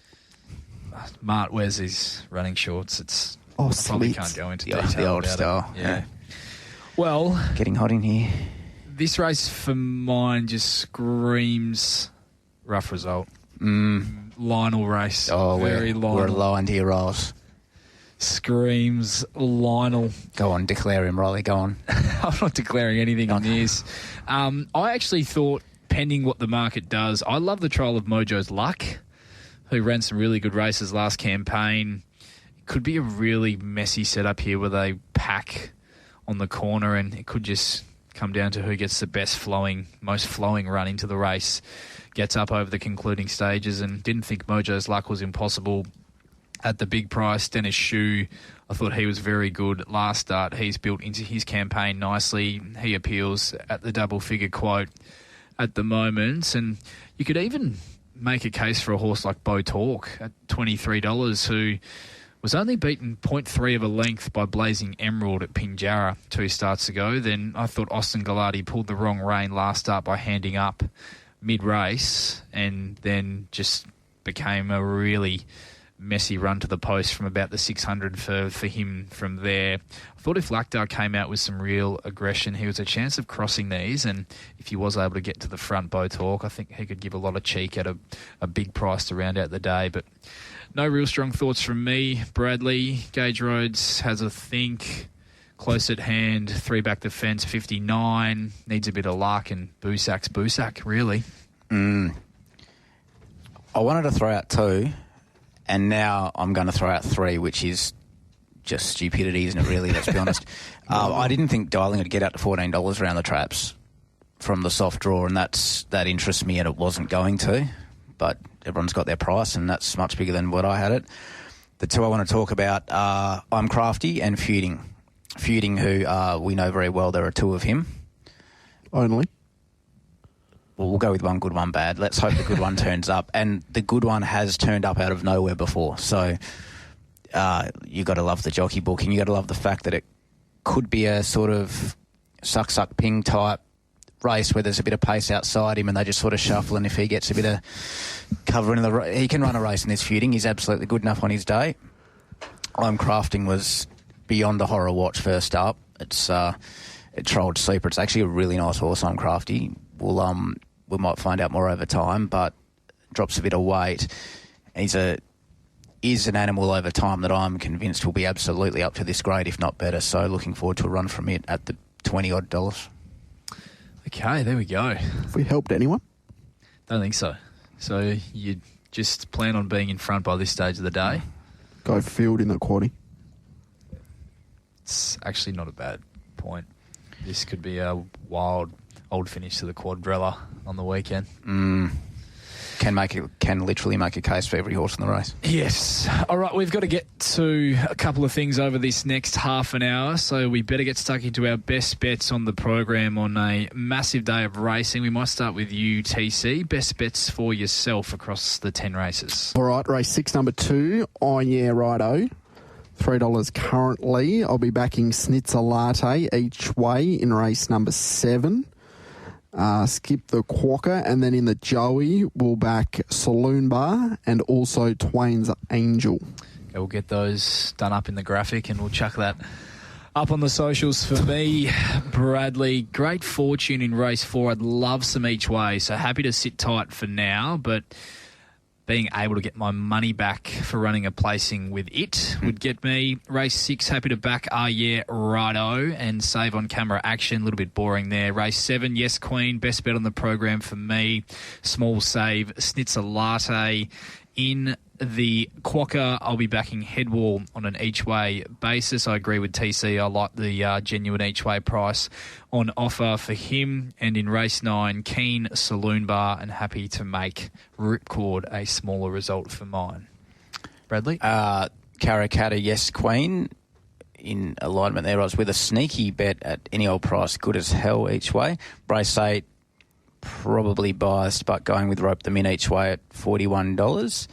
Mart wears these running shorts. I probably
slits.
can't go into
The
detail
old
about
style.
it. Yeah. Well,
getting hot in here.
This race for mine just screams rough result. Lionel race.
Oh,
very Lionel.
We're aligned here, Ross.
Screams Lionel.
Go on, declare him, Riley. Go on.
I'm not declaring anything on this. I actually thought, pending what the market does, I love the trial of Mojo's Luck, who ran some really good races last campaign. It could be a really messy setup here where they pack on the corner and it could just come down to who gets the most flowing run into the race, gets up over the concluding stages, and didn't think Mojo's Luck was impossible at the big price. Dennis Shoe, I thought he was very good last start. He's built into his campaign nicely. He appeals at the double-figure quote at the moment. And you could even make a case for a horse like Bow Talk at $23, who was only beaten 0.3 of a length by Blazing Emerald at Pinjarra 2 starts ago. Then I thought Austin Gallardi pulled the wrong rein last start by handing up mid-race and then just became a really messy run to the post from about the 600 for him from there. I thought if Lakdar came out with some real aggression, he was a chance of crossing these, and if he was able to get to the front, Bow Talk, I think he could give a lot of cheek at a big price to round out the day. But no real strong thoughts from me. Bradley, Gage Roads has a think. Close at hand, 3 back the fence, 59. Needs a bit of luck, and Boosack's Boosack, really.
I wanted to throw out 2, and now I'm going to throw out 3, which is just stupidity, isn't it, really? Let's be honest. I didn't think Dialing would get out to $14 around the traps from the soft draw, and that interests me, and it wasn't going to. But everyone's got their price, and that's much bigger than what I had it. The two I want to talk about are I'm Crafty and Feuding. Feuding, who we know very well. There are two of him.
Only.
Well, we'll go with one good, one bad. Let's hope the good one turns up. And the good one has turned up out of nowhere before. So you got to love the jockey booking. You got to love the fact that it could be a sort of suck-ping type race where there's a bit of pace outside him and they just sort of shuffle, and if he gets a bit of cover in he can run a race in this Feuding. He's absolutely good enough on his day. I'm Crafting was beyond the horror watch first up. It trolled Sleeper. It's actually a really nice horse. I'm Crafty. We might find out more over time, but drops a bit of weight. Is an animal over time that I'm convinced will be absolutely up to this grade, if not better. So looking forward to a run from it at the $20-odd.
Okay, there we go.
Have we helped anyone?
Don't think so. So you just plan on being in front by this stage of the day?
Go field in the quaddie.
It's actually not a bad point. This could be a wild old finish to the quadrilla on the weekend.
Can literally make a case for every horse in the race.
Yes. All right, we've got to get to a couple of things over this next half an hour, so we better get stuck into our best bets on the program on a massive day of racing. We might start with you, TC. Best bets for yourself across the 10 races.
All right, race 6, number 2, On Yeah Righto. $3 currently. I'll be backing Schnitzer Latte each way in race number 7. Skip the Quokka, and then in the Joey we'll back Saloon Bar and also Twain's Angel.
Okay, we'll get those done up in the graphic and we'll chuck that up on the socials. For me, Bradley, great fortune in race 4. I'd love some each way, so happy to sit tight for now, but being able to get my money back for running a placing with it would get me. Race 6, happy to back Yeah Righto and save on camera action. A little bit boring there. Race 7, Yes Queen, best bet on the program for me. Small save, Schnitzer Latte. In the Quokka, I'll be backing Headwall on an each-way basis. I agree with TC. I like the genuine each-way price on offer for him. And in race 9, Keen Saloon Bar, and happy to make Ripcord a smaller result for mine. Bradley?
Karrakatta, Yes Queen. In alignment there, I was with a sneaky bet at any old price, good as hell each way. Race 8, probably biased, but going with Rope Them In each way at $41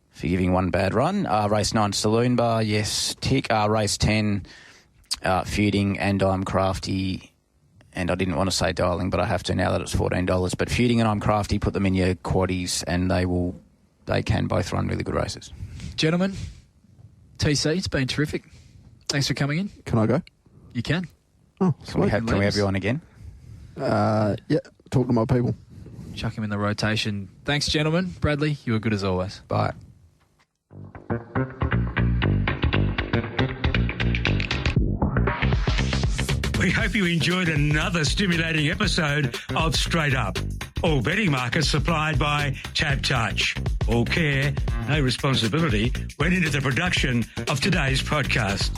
for giving one bad run. Race 9, Saloon Bar, yes, tick. Race 10, Feuding and I'm Crafty. And I didn't want to say Darling, but I have to now that it's $14. But Feuding and I'm Crafty, put them in your quaddies and they can both run really good races.
Gentlemen, TC, it's been terrific. Thanks for coming in.
Can I go?
You can.
Oh,
Can we have you on again?
Yeah, talk to my people.
Chuck him in the rotation. Thanks, gentlemen. Bradley, you were good as always.
Bye.
We hope you enjoyed another stimulating episode of Straight Up. All betting markets supplied by Tab Touch. All care, no responsibility went into the production of today's podcast.